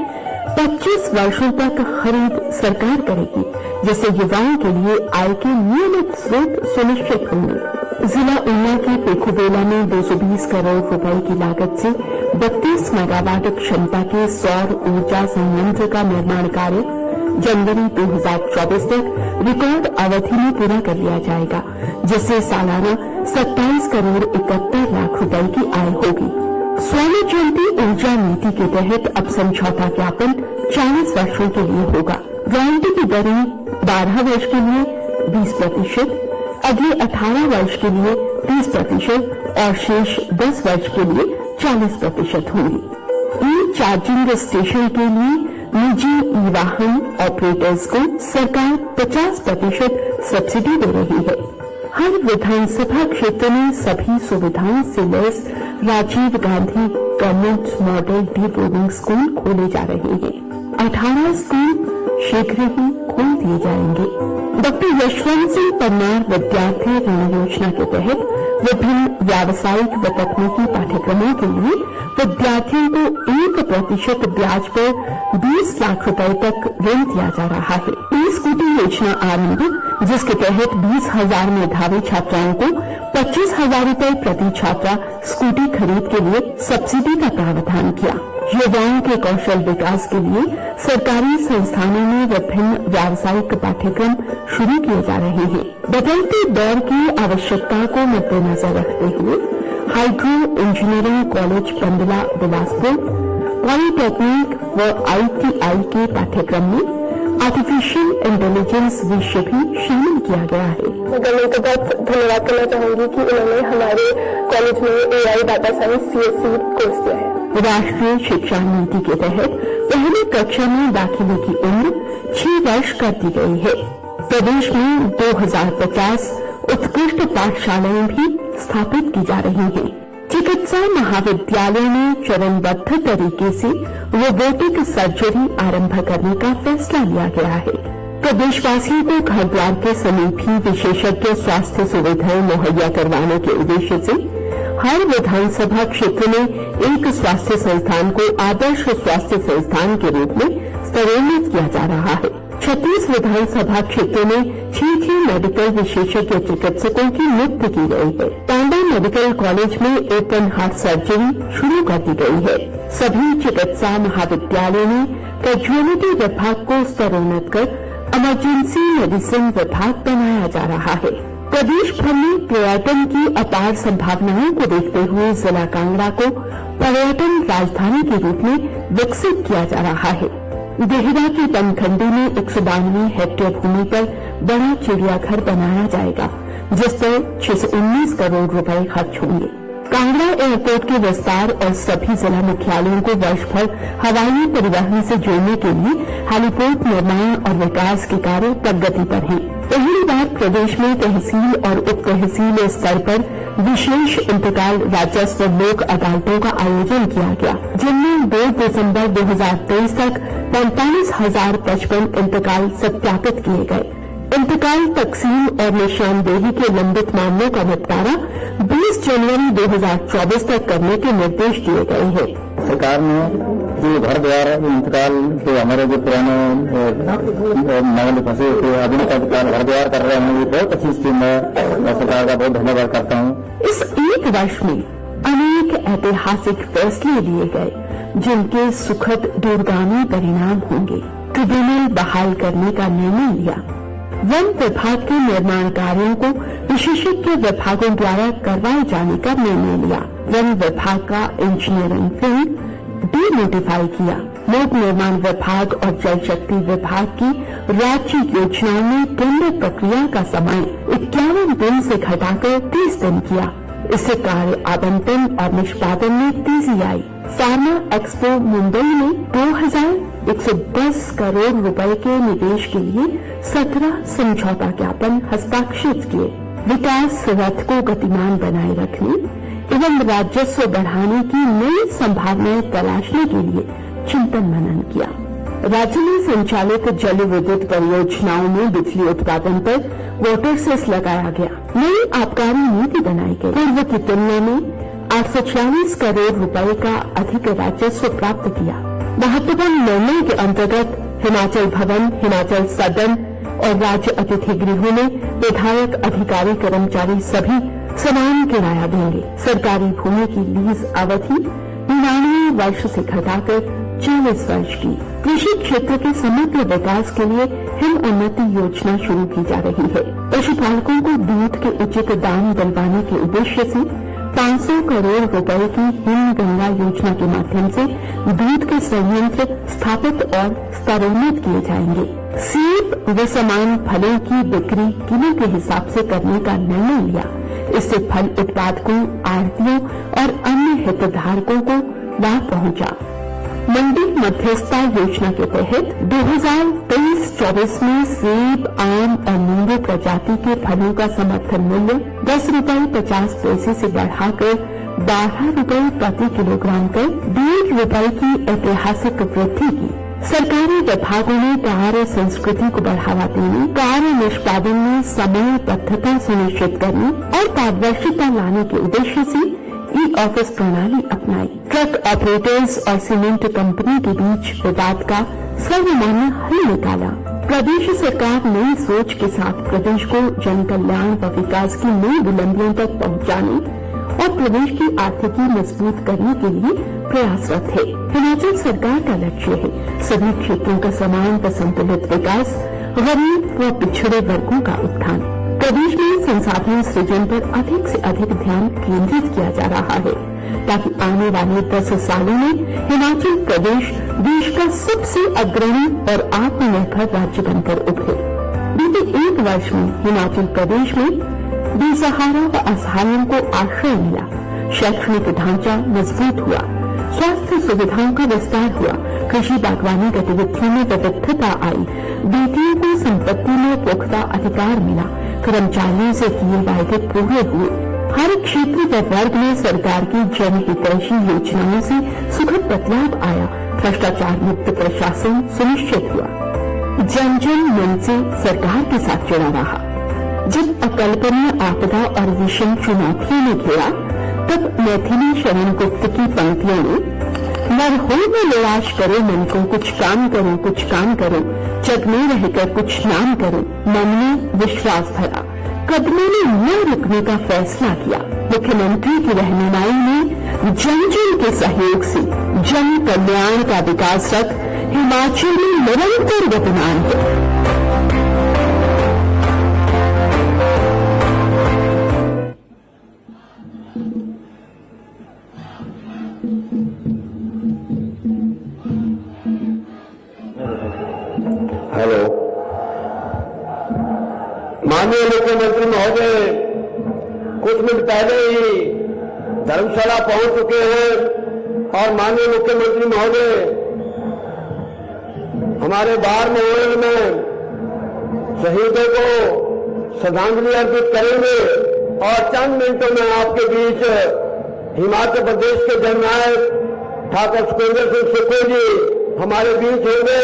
25 वर्षों तक खरीद सरकार करेगी, जिससे युवाओं के लिए आय के नियमित स्रोत सुनिश्चित होंगे। जिला ऊना के पेखुबेला में 220 करोड़ रुपए की लागत से 32 मेगावाट क्षमता के सौर ऊर्जा संयंत्र का निर्माण कार्य जनवरी 2024 तक रिकॉर्ड अवधि में पूरा कर लिया जाएगा, जिससे सालाना 27 करोड़ 71 लाख रुपए की आय होगी। स्वर्ण जयंती ऊर्जा नीति के तहत अब समझौता ज्ञापन 40 वर्षों के लिए होगा। रॉयल्टी की दरें 12 वर्ष के लिए 20%, अगले 18 वर्ष के लिए 30% और शेष 10 वर्ष के लिए 40% होंगी। ई चार्जिंग स्टेशन के लिए निजी ई वाहन ऑपरेटर्स को सरकार 50% सब्सिडी दे रही है। हर विधानसभा क्षेत्र में सभी सुविधाओं से लैस Rajiv Gandhi government model day boarding school खोले जा रहे हैं। 18 स्कूल शीघ्र ही खोल दिए जाएंगे। डॉक्टर यशवंत सिंह परमार विद्यार्थी ऋण योजना के तहत विभिन्न व्यावसायिक व तकनीकी पाठ्यक्रमों के लिए विद्यार्थियों को 1% ब्याज पर 20 लाख रुपए तक ऋण दिया जा रहा है। ई स्कूटी योजना आरंभ, जिसके तहत 20,000 मेधावी छात्राओं को 25,000 रुपए प्रति छात्रा स्कूटी खरीद के लिए सब्सिडी का प्रावधान किया। युवाओं के कौशल विकास के लिए सरकारी संस्थानों में विभिन्न व्यावसायिक पाठ्यक्रम शुरू किए जा रहे हैं। बदलते दौर की आवश्यकता को मद्देनजर रखते हुए hydro engineering college Pandla Bilaspur, polytechnic व ITI के पाठ्यक्रम में आर्टिफिशियल इंटेलिजेंस विषय भी शामिल किया गया है। मैं गवर्नमेंट का बहुत धन्यवाद करना चाहूंगी कि उन्होंने हमारे कॉलेज में AI data science CSC course दिया है। राष्ट्रीय शिक्षा नीति के तहत पहली कक्षा में दाखिले की उम्र 6 वर्ष कर दी गई है। प्रदेश में 2050 उत्कृष्ट पाठशालाएं भी स्थापित की जा रही हैं। चिकित्सा महाविद्यालय में चरणबद्ध तरीके से रोबोटिक सर्जरी आरंभ करने का फैसला लिया गया है। प्रदेशवासियों को घर द्वार के समीप ही विशेषज्ञ स्वास्थ्य सुविधाएं मुहैया करवाने के उद्देश्य से हर विधानसभा क्षेत्र में एक स्वास्थ्य संस्थान को आदर्श स्वास्थ्य संस्थान के रूप में स्तरोन्नत किया जा रहा है। 36 विधानसभा क्षेत्रों में 6 मेडिकल विशेषज्ञ चिकित्सकों की नियुक्ति की गई है। टांडा मेडिकल कॉलेज में ओपन हार्ट सर्जरी शुरू कर दी गई है। सभी चिकित्सा महाविद्यालयों में कैजुअलिटी विभाग को स्तरोन्नत कर इमरजेंसी मेडिसिन विभाग बनाया जा रहा है। प्रदेश भर में पर्यटन की अपार संभावनाओं को देखते हुए जिला कांगड़ा को पर्यटन राजधानी के रूप में विकसित किया जा रहा है। देहरा की बनखंडी में 192 हेक्टेयर भूमि पर बड़ा चिड़ियाघर बनाया जाएगा, जिस पर 619 करोड़ रुपए खर्च होंगे। कांगड़ा एयरपोर्ट के विस्तार और सभी जिला मुख्यालयों को वर्ष भर हवाई परिवहन से जोड़ने के लिए हेलीपोर्ट निर्माण और विकास के कार्य प्रगति पर हैं। पहली बार प्रदेश में तहसील और उप तहसील स्तर पर विशेष इंतकाल राजस्व लोक अदालतों का आयोजन किया गया, जिनमें 2 दिसंबर 2023 तक 45,055 इंतकाल सत्यापित किए गए। इंतकाल, तकसीम और निशानदेही के लंबित मामलों का निपटारा 20 जनवरी 2024 तक करने के निर्देश दिए गए हैं। सरकार ने जो घर द्वार इंतकाल के हमारे जो पुराने मामले फंसे थे, आधुनिक इंतकाल घर द्वार कर रहे हैं, ये बहुत अच्छी स्कीम है। मैं सरकार का बहुत धन्यवाद करता हूँ। इस एक वर्ष में अनेक ऐतिहासिक फैसले लिए गए, जिनके सुखद दूरगामी परिणाम होंगे। ट्रिब्यूनल बहाल करने का निर्णय लिया। वन विभाग के निर्माण कार्यों को विशेषज्ञ विभागों द्वारा करवाए जाने का निर्णय लिया। वन विभाग का इंजीनियरिंग फील्ड डीनोटिफाई किया। लोक निर्माण विभाग और जल शक्ति विभाग की राज्य योजनाओं में टेंडर प्रक्रिया का समय 51 दिन से घटाकर 30 दिन किया। इससे कार्य आवंटन और निष्पादन में तेजी आई। फार्मा एक्सपो मुंबई में 2,110 करोड़ रुपए के निवेश के लिए 17 समझौता ज्ञापन हस्ताक्षरित किए। विकास रथ को गतिमान बनाए रखने एवं राजस्व बढ़ाने की नई संभावनाएं तलाशने के लिए चिंतन मनन किया। राज्य में संचालित जल विद्युत परियोजनाओं में बिजली उत्पादन पर वाटर सेस लगाया गया। नई आबकारी नीति बनाई गई। पूर्व की तुलना में 840 करोड़ रुपए का अधिक राजस्व प्राप्त किया। महत्वपूर्ण निर्णय के अंतर्गत हिमाचल भवन, हिमाचल सदन और राज्य अतिथि गृहों में विधायक, अधिकारी, कर्मचारी सभी समान किराया देंगे। सरकारी भूमि की लीज अवधि 99 वर्ष से घटाकर 40 वर्ष की। कृषि क्षेत्र के समग्र विकास के लिए हिम उन्नति योजना शुरू की जा रही है। पशुपालकों को दूध के उचित दाम दिलवाने के उद्देश्य से 500 करोड़ रुपए की हिम गंगा योजना के माध्यम से दूध के संयंत्र स्थापित और स्तरोन्नत किए जाएंगे। सेब व समान फलों की बिक्री किलो के हिसाब से करने का निर्णय लिया। इससे फल उत्पादकों, आढ़तियों और अन्य हितधारकों को लाभ पहुंचा। मंडी मध्यस्थता योजना के तहत 2023-24 में सेब, आम और नींबू प्रजाति के फलों का समर्थन मूल्य 10 रुपये 50 पैसे से बढ़ाकर 12 रुपये प्रति किलोग्राम कर 1.5 रुपये की ऐतिहासिक वृद्धि की। सरकारी विभागों ने कार्य संस्कृति को बढ़ावा देने, कार्य निष्पादन में समयबद्धता सुनिश्चित करने और पारदर्शिता लाने के उद्देश्य से ई ऑफिस प्रणाली अपनाई। ट्रक ऑपरेटर्स और सीमेंट कंपनी के बीच विवाद का सर्वमान्य हल निकाला। प्रदेश सरकार नई सोच के साथ प्रदेश को जन कल्याण व विकास की नई बुलंदियों तक पहुंचाने और प्रदेश की आर्थिकी मजबूत करने के लिए प्रयासरत है। हिमाचल सरकार का लक्ष्य है सभी क्षेत्रों का समान व संतुलित विकास, गरीब व पिछड़े वर्गों का उत्थान। प्रदेश में संसाधन सृजन पर अधिक से अधिक ध्यान केंद्रित किया जा रहा है ताकि आने वाले 10 सालों में हिमाचल प्रदेश देश का सबसे अग्रणी और आत्मनिर्भर राज्य बनकर उभरे। बीते 1 वर्ष में हिमाचल प्रदेश में बेसहारा व असहायों को आश्रय मिला, शैक्षणिक ढांचा मजबूत हुआ, स्वास्थ्य सुविधाओं का विस्तार हुआ, कृषि बागवानी गतिविधियों में विविधता आई, बेटियों को संपत्ति में पुख्ता अधिकार मिला, कर्मचारियों से किए वायदे पूरे हुए। हर क्षेत्र व वर्ग में सरकार की जनहितैषी योजनाओं से सुखद बदलाव आया, भ्रष्टाचार मुक्त प्रशासन सुनिश्चित हुआ। जन जन मन से सरकार के साथ जुड़ा रहा। जब अकल्पनीय आपदा और विषम चुनौतियों ने घेरा, तब मैथिली शरण गुप्त की पंक्तियों में मरहो में निराश करो मन को, कुछ काम करो, जग में रहकर कुछ नाम करो, मन में विश्वास भरा, कदमों में न रुकने का फैसला किया। मुख्यमंत्री की रहनुमाई में जन जन के सहयोग से जन कल्याण का विकास रथ हिमाचल में निरंतर गतिमान है। हेलो, माननीय मुख्यमंत्री महोदय कुछ मिनट पहले ही धर्मशाला पहुंच चुके हैं और माननीय मुख्यमंत्री महोदय हमारे बार मोहल्ले में शहीदों को श्रद्धांजलि अर्पित करेंगे और चंद मिनटों में आपके बीच हिमाचल प्रदेश के जननायक ठाकुर सुखविंदर सिंह सुक्खू जी हमारे बीच होंगे।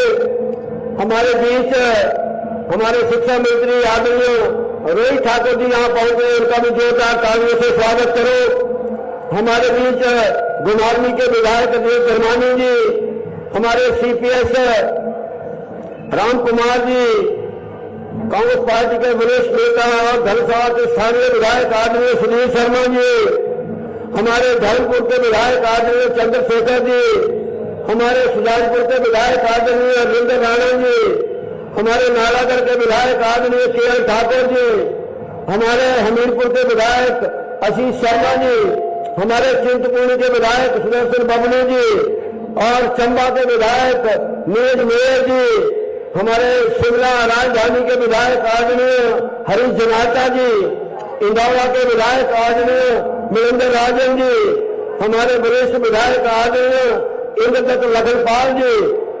हमारे बीच हमारे शिक्षा मंत्री आदरणीय रोहित ठाकुर जी यहाँ पहुंचे, उनका भी जोरदार तालियों से स्वागत करो। हमारे बीच गुमारनी के विधायक अजय धर्मानी जी, हमारे सीपीएस राम कुमार जी, कांग्रेस पार्टी के वरिष्ठ नेता और धर्मशाला के स्थानीय विधायक आदरणीय सुनील शर्मा जी, हमारे धर्मपुर के विधायक आदरणीय चंद्रशेखर जी, हमारे सुजानपुर के विधायक आदरणीय अरविंद राणा जी, हमारे नालागढ़ के विधायक आदरणीय के.एल. ठाकुर जी, हमारे हमीरपुर के विधायक आशीष शर्मा जी, हमारे चिंतपूर्णी के विधायक सुदर्शन बबलू जी और चंबा के विधायक नीरज मेयर जी, हमारे शिमला राजधानी के विधायक आदरणीय हरीश जनाता जी, इंदौरा के विधायक आदरणीय महेंद्र राजन जी, हमारे वरिष्ठ विधायक आदरणीय इंद्रदत्त लखनपाल जी,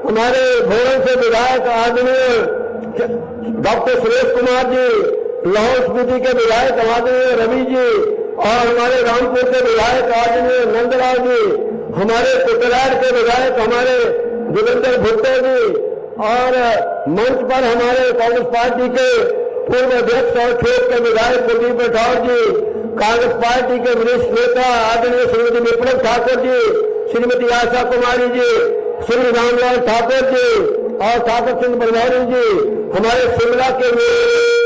हमारे भोरन से विधायक आदरणीय डॉक्टर सुरेश कुमार जी, लाहौल स्पीति के विधायक आदरणीय रवि जी और हमारे रामपुर के विधायक आदरणीय नंदलाल जी, हमारे कुटराड़ के विधायक हमारे जोगिंदर भुट्टो जी और मंच पर हमारे कांग्रेस पार्टी के पूर्व अध्यक्ष और खेत के विधायक कुलदीप राठौर जी, कांग्रेस पार्टी के वरिष्ठ नेता आदरणीय श्रीमती विप्लव ठाकुर जी, श्रीमती आशा कुमारी जी, श्री रामलाल ठाकुर जी और ठाकुर सिंह बलौरी जी, हमारे शिमला के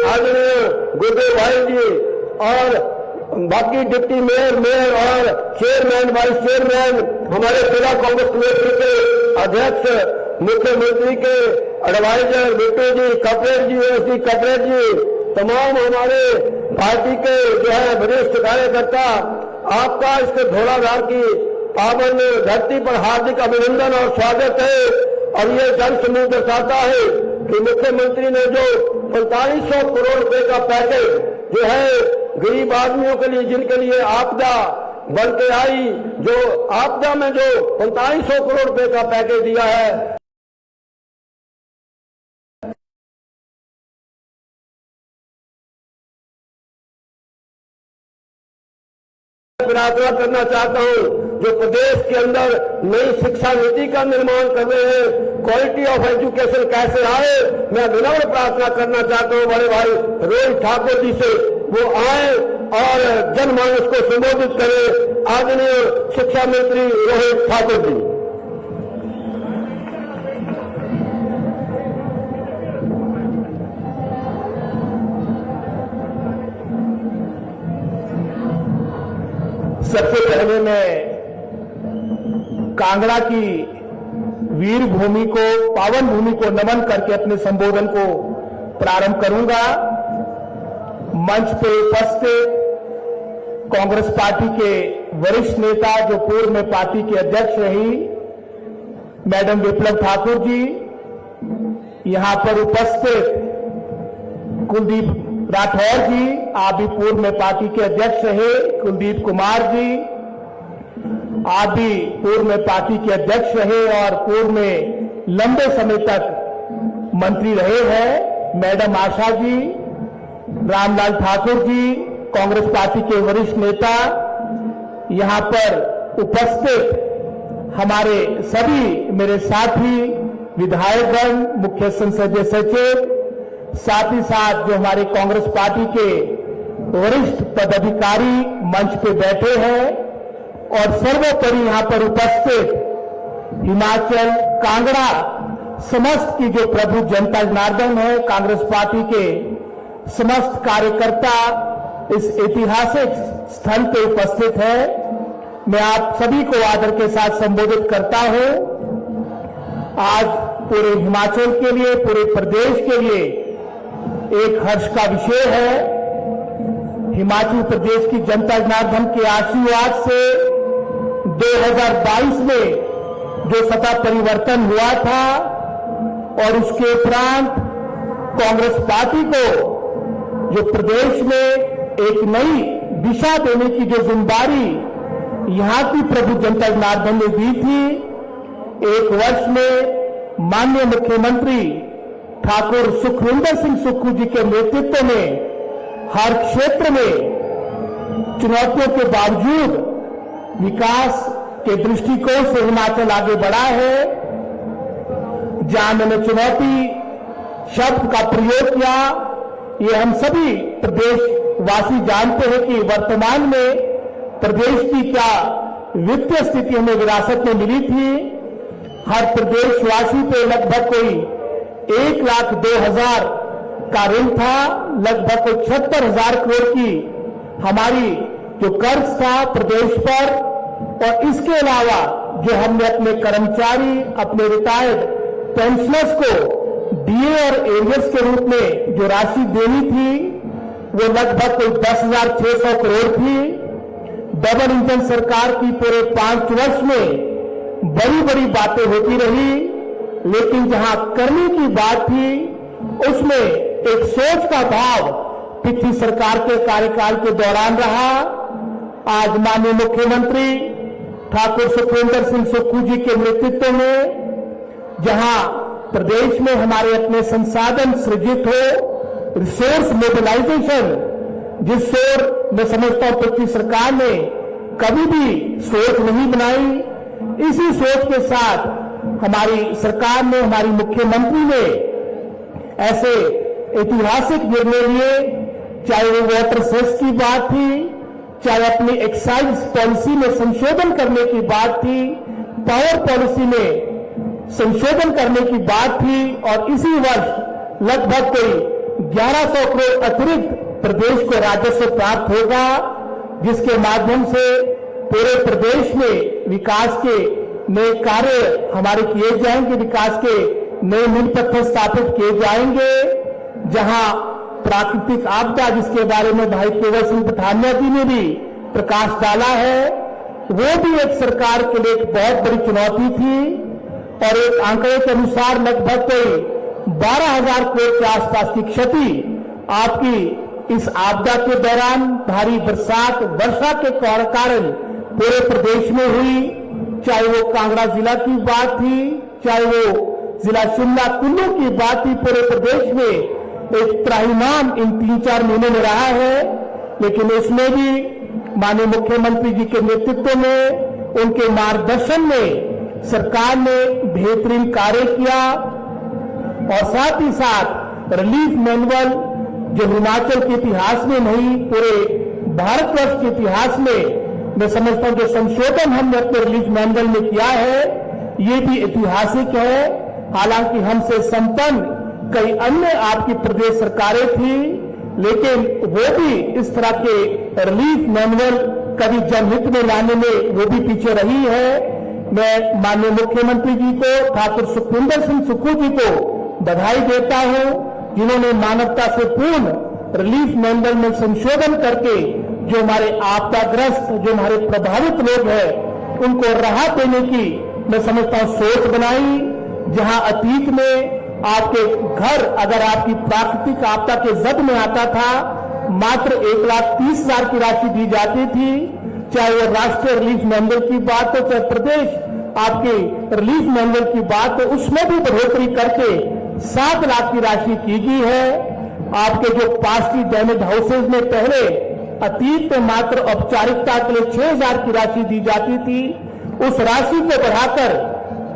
आदरणीय गुरुदेव भाई जी और बाकी डिप्टी मेयर और चेयरमैन वाइस चेयरमैन, हमारे जिला कांग्रेस कमेटी के अध्यक्ष, मुख्यमंत्री के एडवाइजर बिट्टू जी, कपरेट जी, एसडी कपरेट जी, तमाम हमारे पार्टी के जो है वरिष्ठ कार्यकर्ता, आपका इसके घोड़ाधार की पावन धरती पर हार्दिक अभिनंदन और स्वागत है। और ये जन समूह दर्शाता है कि मुख्यमंत्री ने जो 4500 करोड़ रुपए का पैकेज जो है गरीब आदमियों के लिए, जिनके लिए आपदा बन के आई, जो आपदा में जो 4500 करोड़ रुपए का पैकेज दिया है, करना चाहता हूं, जो प्रदेश के अंदर नई शिक्षा नीति का निर्माण कर रहे हैं, क्वालिटी ऑफ एजुकेशन कैसे आए, मैं विनम्र प्रार्थना करना चाहता हूं बड़े भाई रोहित ठाकुर जी से, वो आए और जनमानस को संबोधित करें। आदरणीय शिक्षा मंत्री रोहित ठाकुर जी। सबसे पहले मैं कांगड़ा की वीर भूमि को, पावन भूमि को नमन करके अपने संबोधन को प्रारंभ करूंगा। मंच पे उपस्थित कांग्रेस पार्टी के वरिष्ठ नेता, जो पूर्व में पार्टी के अध्यक्ष रही, मैडम विप्लव ठाकुर जी, यहां पर उपस्थित कुलदीप राठौर जी, आप भी पूर्व में पार्टी के अध्यक्ष रहे, कुलदीप कुमार जी, आप भी पूर्व में पार्टी के अध्यक्ष रहे और पूर्व में लंबे समय तक मंत्री रहे हैं, मैडम आशा जी, रामलाल ठाकुर जी, कांग्रेस पार्टी के वरिष्ठ नेता, यहां पर उपस्थित हमारे सभी मेरे साथी विधायकगण, मुख्य संसदीय सचिव, साथ ही साथ जो हमारे कांग्रेस पार्टी के वरिष्ठ पदाधिकारी मंच पे बैठे हैं, और सर्वोपरि यहां पर उपस्थित हिमाचल, कांगड़ा समस्त की जो प्रभु जनता जनार्दन है, कांग्रेस पार्टी के समस्त कार्यकर्ता इस ऐतिहासिक स्थल पे उपस्थित है, मैं आप सभी को आदर के साथ संबोधित करता हूं। आज पूरे हिमाचल के लिए, पूरे प्रदेश के लिए एक हर्ष का विषय है। हिमाचल प्रदेश की जनता जनार्दन के आशीर्वाद से 2022 में जो सत्ता परिवर्तन हुआ था और उसके उपरांत कांग्रेस पार्टी को जो प्रदेश में एक नई दिशा देने की जो जिम्मेदारी यहां की प्रभु जनता जनार्दन ने दी थी, एक वर्ष में माननीय मुख्यमंत्री ठाकुर सुखविंदर सिंह सुक्खू जी के नेतृत्व में हर क्षेत्र में चुनौतियों के बावजूद विकास के दृष्टिकोण से हिमाचल आगे बढ़ा है। जहां मैंने चुनौती शब्द का प्रयोग किया, ये हम सभी प्रदेशवासी जानते हैं कि वर्तमान में प्रदेश की क्या वित्तीय स्थिति हमें विरासत में मिली थी। हर प्रदेशवासी पे लगभग कोई 1,02,000 का ऋण था, लगभग कोई 76,000 करोड़ की हमारी जो कर्ज था प्रदेश पर, और इसके अलावा जो हमने अपने कर्मचारी, अपने रिटायर्ड पेंशनर्स को डीए और एरियर्स के रूप में जो राशि देनी थी, वो लगभग कोई 10,600 करोड़ थी। डबल इंजन सरकार की पूरे 5 वर्ष में बड़ी बड़ी बातें होती रही, लेकिन जहां करने की बात थी उसमें एक सोच का भाव पिछली सरकार के कार्यकाल के दौरान रहा। आज माननीय मुख्यमंत्री ठाकुर सुखविंदर सिंह सुक्खू जी के नेतृत्व में जहां प्रदेश में हमारे अपने संसाधन सृजित हो, रिसोर्स मोबिलाइजेशन, जिस सोच मैं समझता हूं पिछली सरकार ने कभी भी सोच नहीं बनाई, इसी सोच के साथ हमारी सरकार ने, हमारी मुख्यमंत्री ने ऐसे ऐतिहासिक निर्णय लिए, चाहे वो वाटर सेस की बात थी, चाहे अपनी एक्साइज पॉलिसी में संशोधन करने की बात थी, पावर पॉलिसी में संशोधन करने की बात थी, और इसी वर्ष लगभग कोई 1100 करोड़ अतिरिक्त प्रदेश को राजस्व प्राप्त होगा, जिसके माध्यम से पूरे प्रदेश में विकास के नए कार्य हमारे किए जाएंगे, विकास के नए नींव पत्थर स्थापित किए जाएंगे। जहां प्राकृतिक आपदा, जिसके बारे में भाई केवल सिंह पठानिया जी ने भी प्रकाश डाला है, वो भी एक सरकार के लिए एक बहुत बड़ी चुनौती थी, और एक आंकड़े के अनुसार लगभग कोई 12,000 करोड़ के आसपास की क्षति आपकी इस आपदा के दौरान भारी बरसात, वर्षा के कारण पूरे प्रदेश में हुई, चाहे वो कांगड़ा जिला की बात थी, चाहे वो जिला शिमला कुल्लू की बात थी, पूरे प्रदेश में एक त्राहिमाम इन 3-4 महीनों में रहा है। लेकिन इसमें भी माननीय मुख्यमंत्री जी के नेतृत्व में, उनके मार्गदर्शन में सरकार ने बेहतरीन कार्य किया और साथ ही साथ रिलीफ मैनुअल जो हिमाचल के इतिहास में नहीं पूरे भारतवर्ष के इतिहास में मैं समझता हूं जो संशोधन हमने अपने रिलीफ मैनुअल में किया है ये भी ऐतिहासिक है। हालांकि हमसे संपन्न कई अन्य आपकी प्रदेश सरकारें थी, लेकिन वो भी इस तरह के रिलीफ मैनुअल कभी जनहित में लाने में वो भी पीछे रही है। मैं माननीय मुख्यमंत्री जी को, ठाकुर सुखविंदर सिंह सुक्खू जी को बधाई देता हूं, जिन्होंने मानवता से पूर्ण रिलीफ मैनुअल में संशोधन करके जो हमारे आपदाग्रस्त, जो हमारे प्रभावित लोग हैं, उनको राहत देने की मैं समझता हूं सोच बनाई। जहां अतीत में आपके घर अगर आपकी प्राकृतिक आपदा के जद में आता था, मात्र 1,30,000 की राशि दी जाती थी। चाहे वो राष्ट्रीय रिलीफ मैनुअल की बात हो, चाहे प्रदेश आपके रिलीफ मैनुअल की बात हो, उसमें भी बढ़ोतरी करके 7 लाख की राशि की गई है। आपके जो पार्टली डैमेज हाउसेज में पहले अतीत में मात्र औपचारिकता के लिए 6,000 की राशि दी जाती थी, उस राशि को बढ़ाकर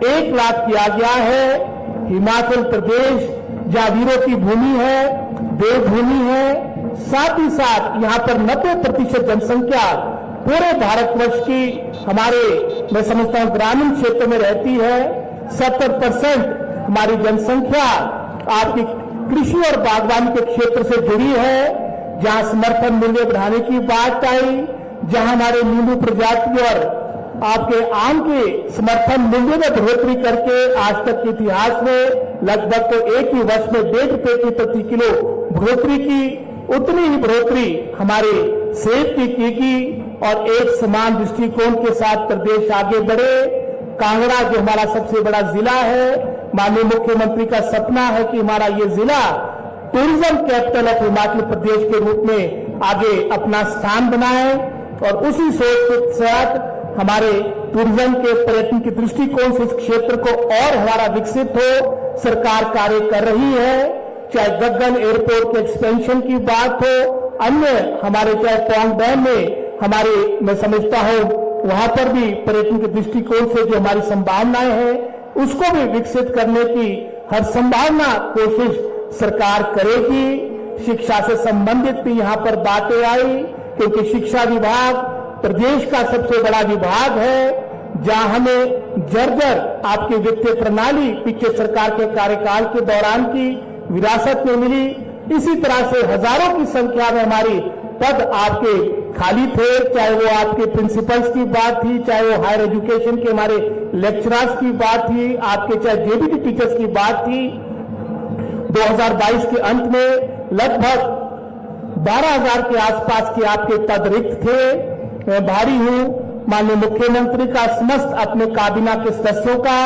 1 लाख किया गया है। हिमाचल प्रदेश जहां वीरों की भूमि है, देवभूमि है, साथ ही साथ यहाँ पर 90% जनसंख्या पूरे भारतवर्ष की हमारे मैं समझता हूँ ग्रामीण क्षेत्र में रहती है। 70% हमारी जनसंख्या आपकी कृषि और बागवानी के क्षेत्र से जुड़ी है। जहां समर्थन मूल्य बढ़ाने की बात आई, जहां हमारे नींबू प्रजाति और आपके आम के समर्थन मूल्य में बढ़ोतरी करके आज तक के इतिहास में लगभग तो एक ही वर्ष में 1.5 रुपए की प्रति किलो बढ़ोतरी की, उतनी ही बढ़ोतरी हमारे सेब की गई और एक समान दृष्टिकोण के साथ प्रदेश आगे बढ़े। कांगड़ा जो हमारा सबसे बड़ा जिला है, माननीय मुख्यमंत्री का सपना है कि हमारा ये जिला tourism capital of Himachal Pradesh के रूप में आगे अपना स्थान बनाए और उसी सोच के साथ हमारे टूरिज्म के पर्यटन के दृष्टिकोण से इस क्षेत्र को और हमारा विकसित हो सरकार कार्य कर रही है। चाहे गगन एयरपोर्ट के एक्सपेंशन की बात हो, अन्य हमारे चाहे पौंग डैम में हमारे मैं समझता हूं वहां पर भी पर्यटन के दृष्टिकोण से जो हमारी संभावनाएं हैं उसको भी विकसित करने की हर संभावना कोशिश सरकार करेगी। शिक्षा से संबंधित भी यहाँ पर बातें आई, क्योंकि शिक्षा विभाग प्रदेश का सबसे बड़ा विभाग है, जहां हमें जर्जर आपकी वित्तीय प्रणाली पिछले सरकार के कार्यकाल के दौरान की विरासत में मिली। इसी तरह से हजारों की संख्या में हमारी पद आपके खाली थे, चाहे वो आपके प्रिंसिपल्स की बात थी, चाहे वो हायर एजुकेशन के हमारे लेक्चरर्स की बात थी, आपके चाहे जेबीटी टीचर्स की बात थी। 2022 के अंत में लगभग 12,000 के आसपास के आपके पद रिक्त थे। मैं भारी हूं माननीय मुख्यमंत्री का, समस्त अपने काबीना के सदस्यों का,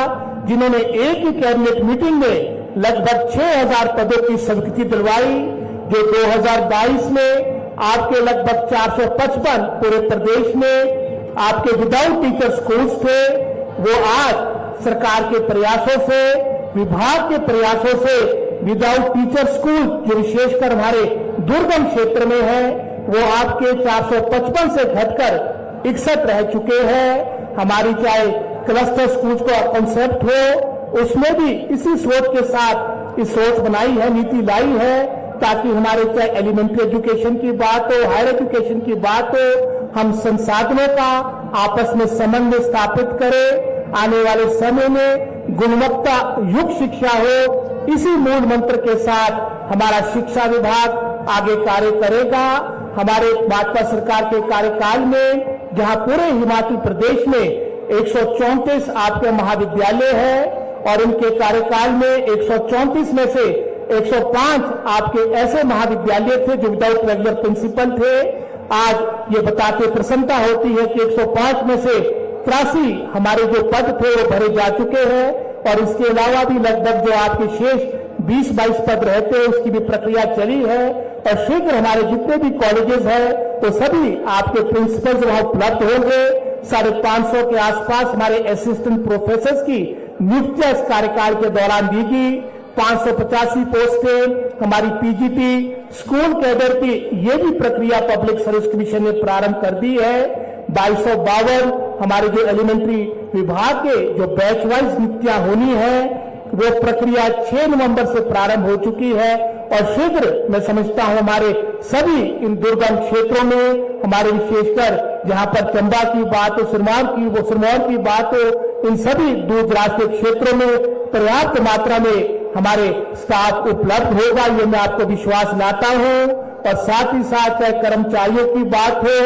जिन्होंने एक ही कैबिनेट मीटिंग में लगभग 6,000 पदों की स्वीकृति दिलवाई, जो 2022 में आपके लगभग 455 पूरे प्रदेश में आपके विदाउट टीचर स्कूल्स थे, वो आज सरकार के प्रयासों से, विभाग के प्रयासों से विदाउट टीचर स्कूल जो विशेषकर हमारे दुर्गम क्षेत्र में है, वो आपके 455 से घटकर 61 रह चुके हैं। हमारी चाहे क्लस्टर स्कूल्स का कॉन्सेप्ट हो, उसमें भी इसी सोच के साथ इस सोच बनाई है, नीति लाई है, ताकि हमारे चाहे एलिमेंट्री एजुकेशन की बात हो, हायर एजुकेशन की बात हो, हम संसाधनों का आपस में समन्वय स्थापित करें। आने वाले समय में गुणवत्ता युक्त शिक्षा हो, इसी मूल मंत्र के साथ हमारा शिक्षा विभाग आगे कार्य करेगा। हमारे भाजपा सरकार के कार्यकाल में जहां पूरे हिमाचल प्रदेश में 134 आपके महाविद्यालय है और इनके कार्यकाल में 134 में से 105 आपके ऐसे महाविद्यालय थे जो विदाउट रेगुलर प्रिंसिपल थे। आज ये बताते प्रसन्नता होती है कि 105 में से 83 हमारे जो पद थे वो भरे जा चुके हैं और इसके अलावा भी लगभग जो आपके शेष 20-22 पद रहते हैं उसकी भी प्रक्रिया चली है और शीघ्र हमारे जितने भी कॉलेजेस हैं तो सभी आपके प्रिंसिपल्स वहां उपलब्ध होंगे। 550 के आसपास हमारे असिस्टेंट प्रोफेसर की नियुक्तियां इस कार्यकाल के दौरान दी गई। 585 पोस्टें हमारी पीजीटी स्कूल कैडर की ये भी प्रक्रिया पब्लिक सर्विस कमीशन ने प्रारंभ कर दी है। 2252 हमारे जो एलिमेंट्री विभाग के जो बैच वाइज नियुक्तियां होनी है वो प्रक्रिया 6 नवंबर से प्रारंभ हो चुकी है और शीघ्र मैं समझता हूं हमारे सभी इन दुर्गम क्षेत्रों में, हमारे विशेषकर जहां पर चंबा की बात हो, सिरमौर की बात हो, इन सभी दूर दराज के क्षेत्रों में पर्याप्त मात्रा में हमारे स्टाफ उपलब्ध होगा, ये मैं आपको विश्वास लाता हूं। और साथ ही साथ चाहे कर्मचारियों की बात हो,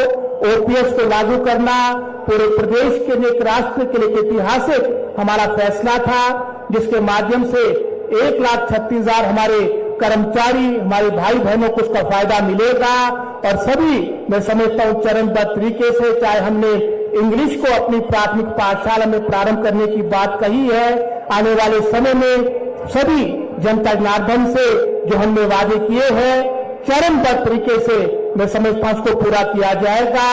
ओपीएस को लागू करना पूरे प्रदेश के लिए एक राष्ट्र के लिए ऐतिहासिक हमारा फैसला था, जिसके माध्यम से 1,36,000 हमारे कर्मचारी, हमारे भाई बहनों को उसका फायदा मिलेगा। और सभी मैं समझता हूं चरणबद्ध तरीके से, चाहे हमने इंग्लिश को अपनी प्राथमिक पाठशाला में प्रारंभ करने की बात कही है, आने वाले समय में सभी जनता जनार्दन से जो हमने वादे किए हैं चरणबद्ध तरीके से मैं समझता हूं उसको पूरा किया जाएगा।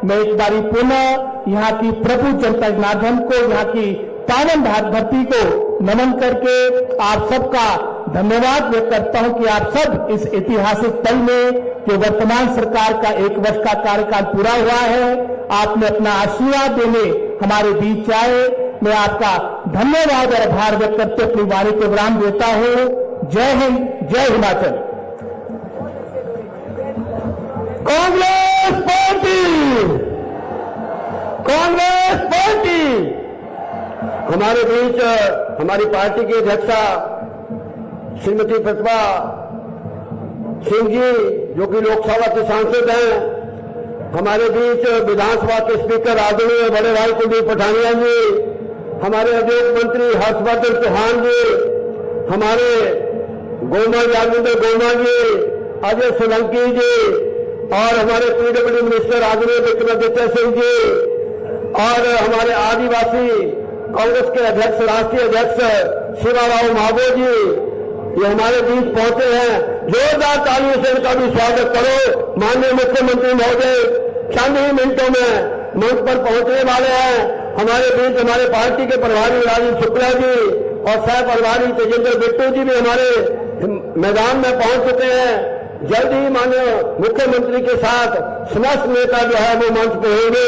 मैं एक बारी पुनः यहाँ की प्रभु जनता जनार्दन को, यहाँ की पावन धरती को नमन करके आप सबका धन्यवाद व्यक्त करता हूं कि आप सब इस ऐतिहासिक पल में जो वर्तमान सरकार का 1 वर्ष का कार्यकाल पूरा हुआ है, आपने अपना आशीर्वाद देने हमारे बीच आए। मैं आपका धन्यवाद और आभार व्यक्त करते अपनी वाणी को विराम देता हूं। जय हिंद, जय हिमाचल। Congress party, Congress party. हमारे बीच हमारी पार्टी की अध्यक्षा श्रीमती प्रतिभा सिंह जी जो कि लोकसभा के सांसद हैं, हमारे बीच विधानसभा के स्पीकर आदरणीय बड़े भाई कुलदीप पठानिया जी, हमारे उद्योग मंत्री हर्षवर्धन चौहान जी, हमारे यादविंदर गोमा जी, अजय सोलंकी जी और हमारे पीडब्ल्यू मिनिस्टर आदरणीय विक्रमादित्य सिंह जी और हमारे आदिवासी कांग्रेस के अध्यक्ष, राष्ट्रीय अध्यक्ष शिवाराव महाबो जी, ये हमारे बीच पहुंचे हैं। जोरदार तालियों से इनका भी स्वागत करो। माननीय मुख्यमंत्री महोदय चंद ही मिनटों में मंच पर पहुंचने वाले हैं। हमारे बीच हमारे पार्टी के प्रभारी राजीव शुक्ला जी और सह प्रभारी तेजेंद्र बिट्टू जी भी हमारे मैदान में पहुंच चुके हैं। जल्द ही माननीय मुख्यमंत्री के साथ समस्त नेता जो है वो मंच पे होंगे।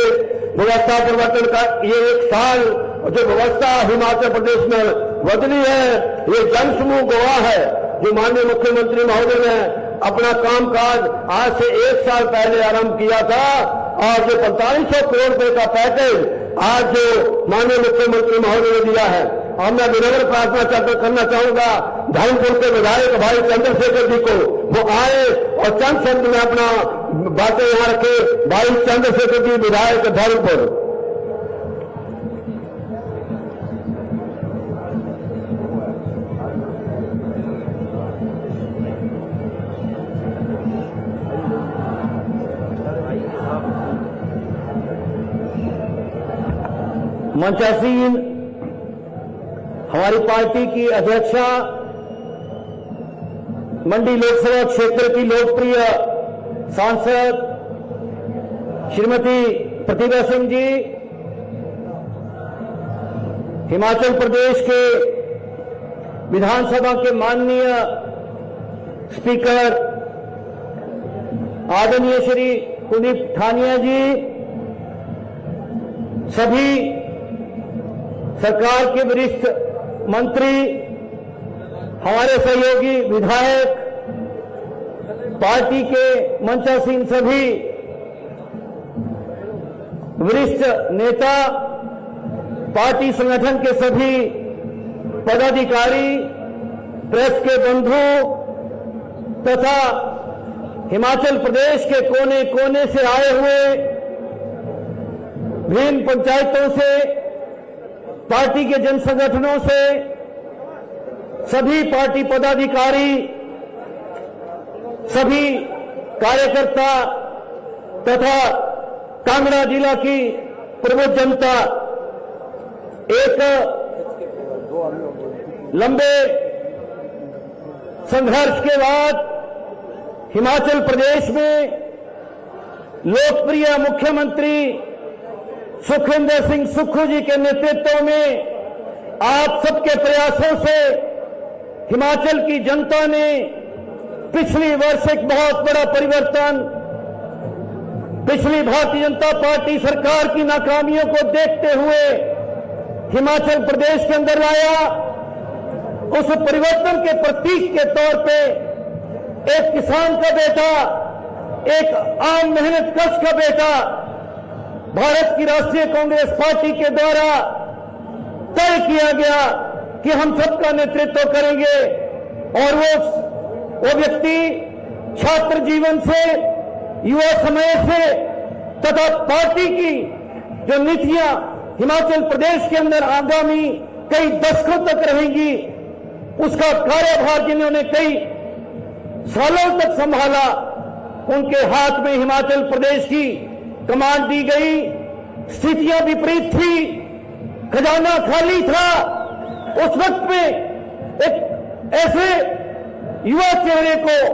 व्यवस्था परिवर्तन का ये 1 साल जो व्यवस्था हिमाचल प्रदेश में बदली है, ये जनसमूह गवाह है। जो माननीय मुख्यमंत्री महोदय ने अपना कामकाज आज से 1 साल पहले आरंभ किया था और जो 4500 करोड़ रुपए का पैकेज आज जो माननीय मुख्यमंत्री महोदय ने दिया है, और मैं विनम्र प्रार्थना करना चाहूंगा धर्मपुर के विधायक भाई चंद्रशेखर जी को वो आए और चंद शब्द में अपना बातें यहां रखे। भाई चंद्रशेखर जी विधायक धर्मपुर। मंचासीन हमारी पार्टी की अध्यक्षा, मंडी लोकसभा क्षेत्र की लोकप्रिय सांसद श्रीमती प्रतिभा सिंह जी, हिमाचल प्रदेश के विधानसभा के माननीय स्पीकर आदरणीय श्री कुलदीप पठानिया जी, सभी सरकार के वरिष्ठ मंत्री, हमारे सहयोगी विधायक, पार्टी के मंचासीन सभी वरिष्ठ नेता, पार्टी संगठन के सभी पदाधिकारी, प्रेस के बंधु तथा हिमाचल प्रदेश के कोने कोने से आए हुए विभिन्न पंचायतों से, पार्टी के जन संगठनों से सभी पार्टी पदाधिकारी, सभी कार्यकर्ता तथा कांगड़ा जिला की प्रमुख जनता, एक लंबे संघर्ष के बाद हिमाचल प्रदेश में लोकप्रिय मुख्यमंत्री सुखविंदर सिंह सुक्खू जी के नेतृत्व में, आप सबके प्रयासों से हिमाचल की जनता ने पिछली वर्ष एक बहुत बड़ा परिवर्तन, पिछली भारतीय जनता पार्टी सरकार की नाकामियों को देखते हुए हिमाचल प्रदेश के अंदर लाया। उस परिवर्तन के प्रतीक के तौर पे एक किसान का बेटा, एक आम मेहनतकश का बेटा भारत की राष्ट्रीय कांग्रेस पार्टी के द्वारा तय किया गया कि हम सबका नेतृत्व करेंगे, और वो व्यक्ति छात्र जीवन से, युवा समय से तथा पार्टी की जो नीतियां हिमाचल प्रदेश के अंदर आगामी कई दशकों तक रहेंगी, उसका कार्यभार जिन्होंने कई सालों तक संभाला, उनके हाथ में हिमाचल प्रदेश की कमान दी गई। स्थितियां विपरीत थी, खजाना खाली था। उस वक्त में एक ऐसे युवा चेहरे को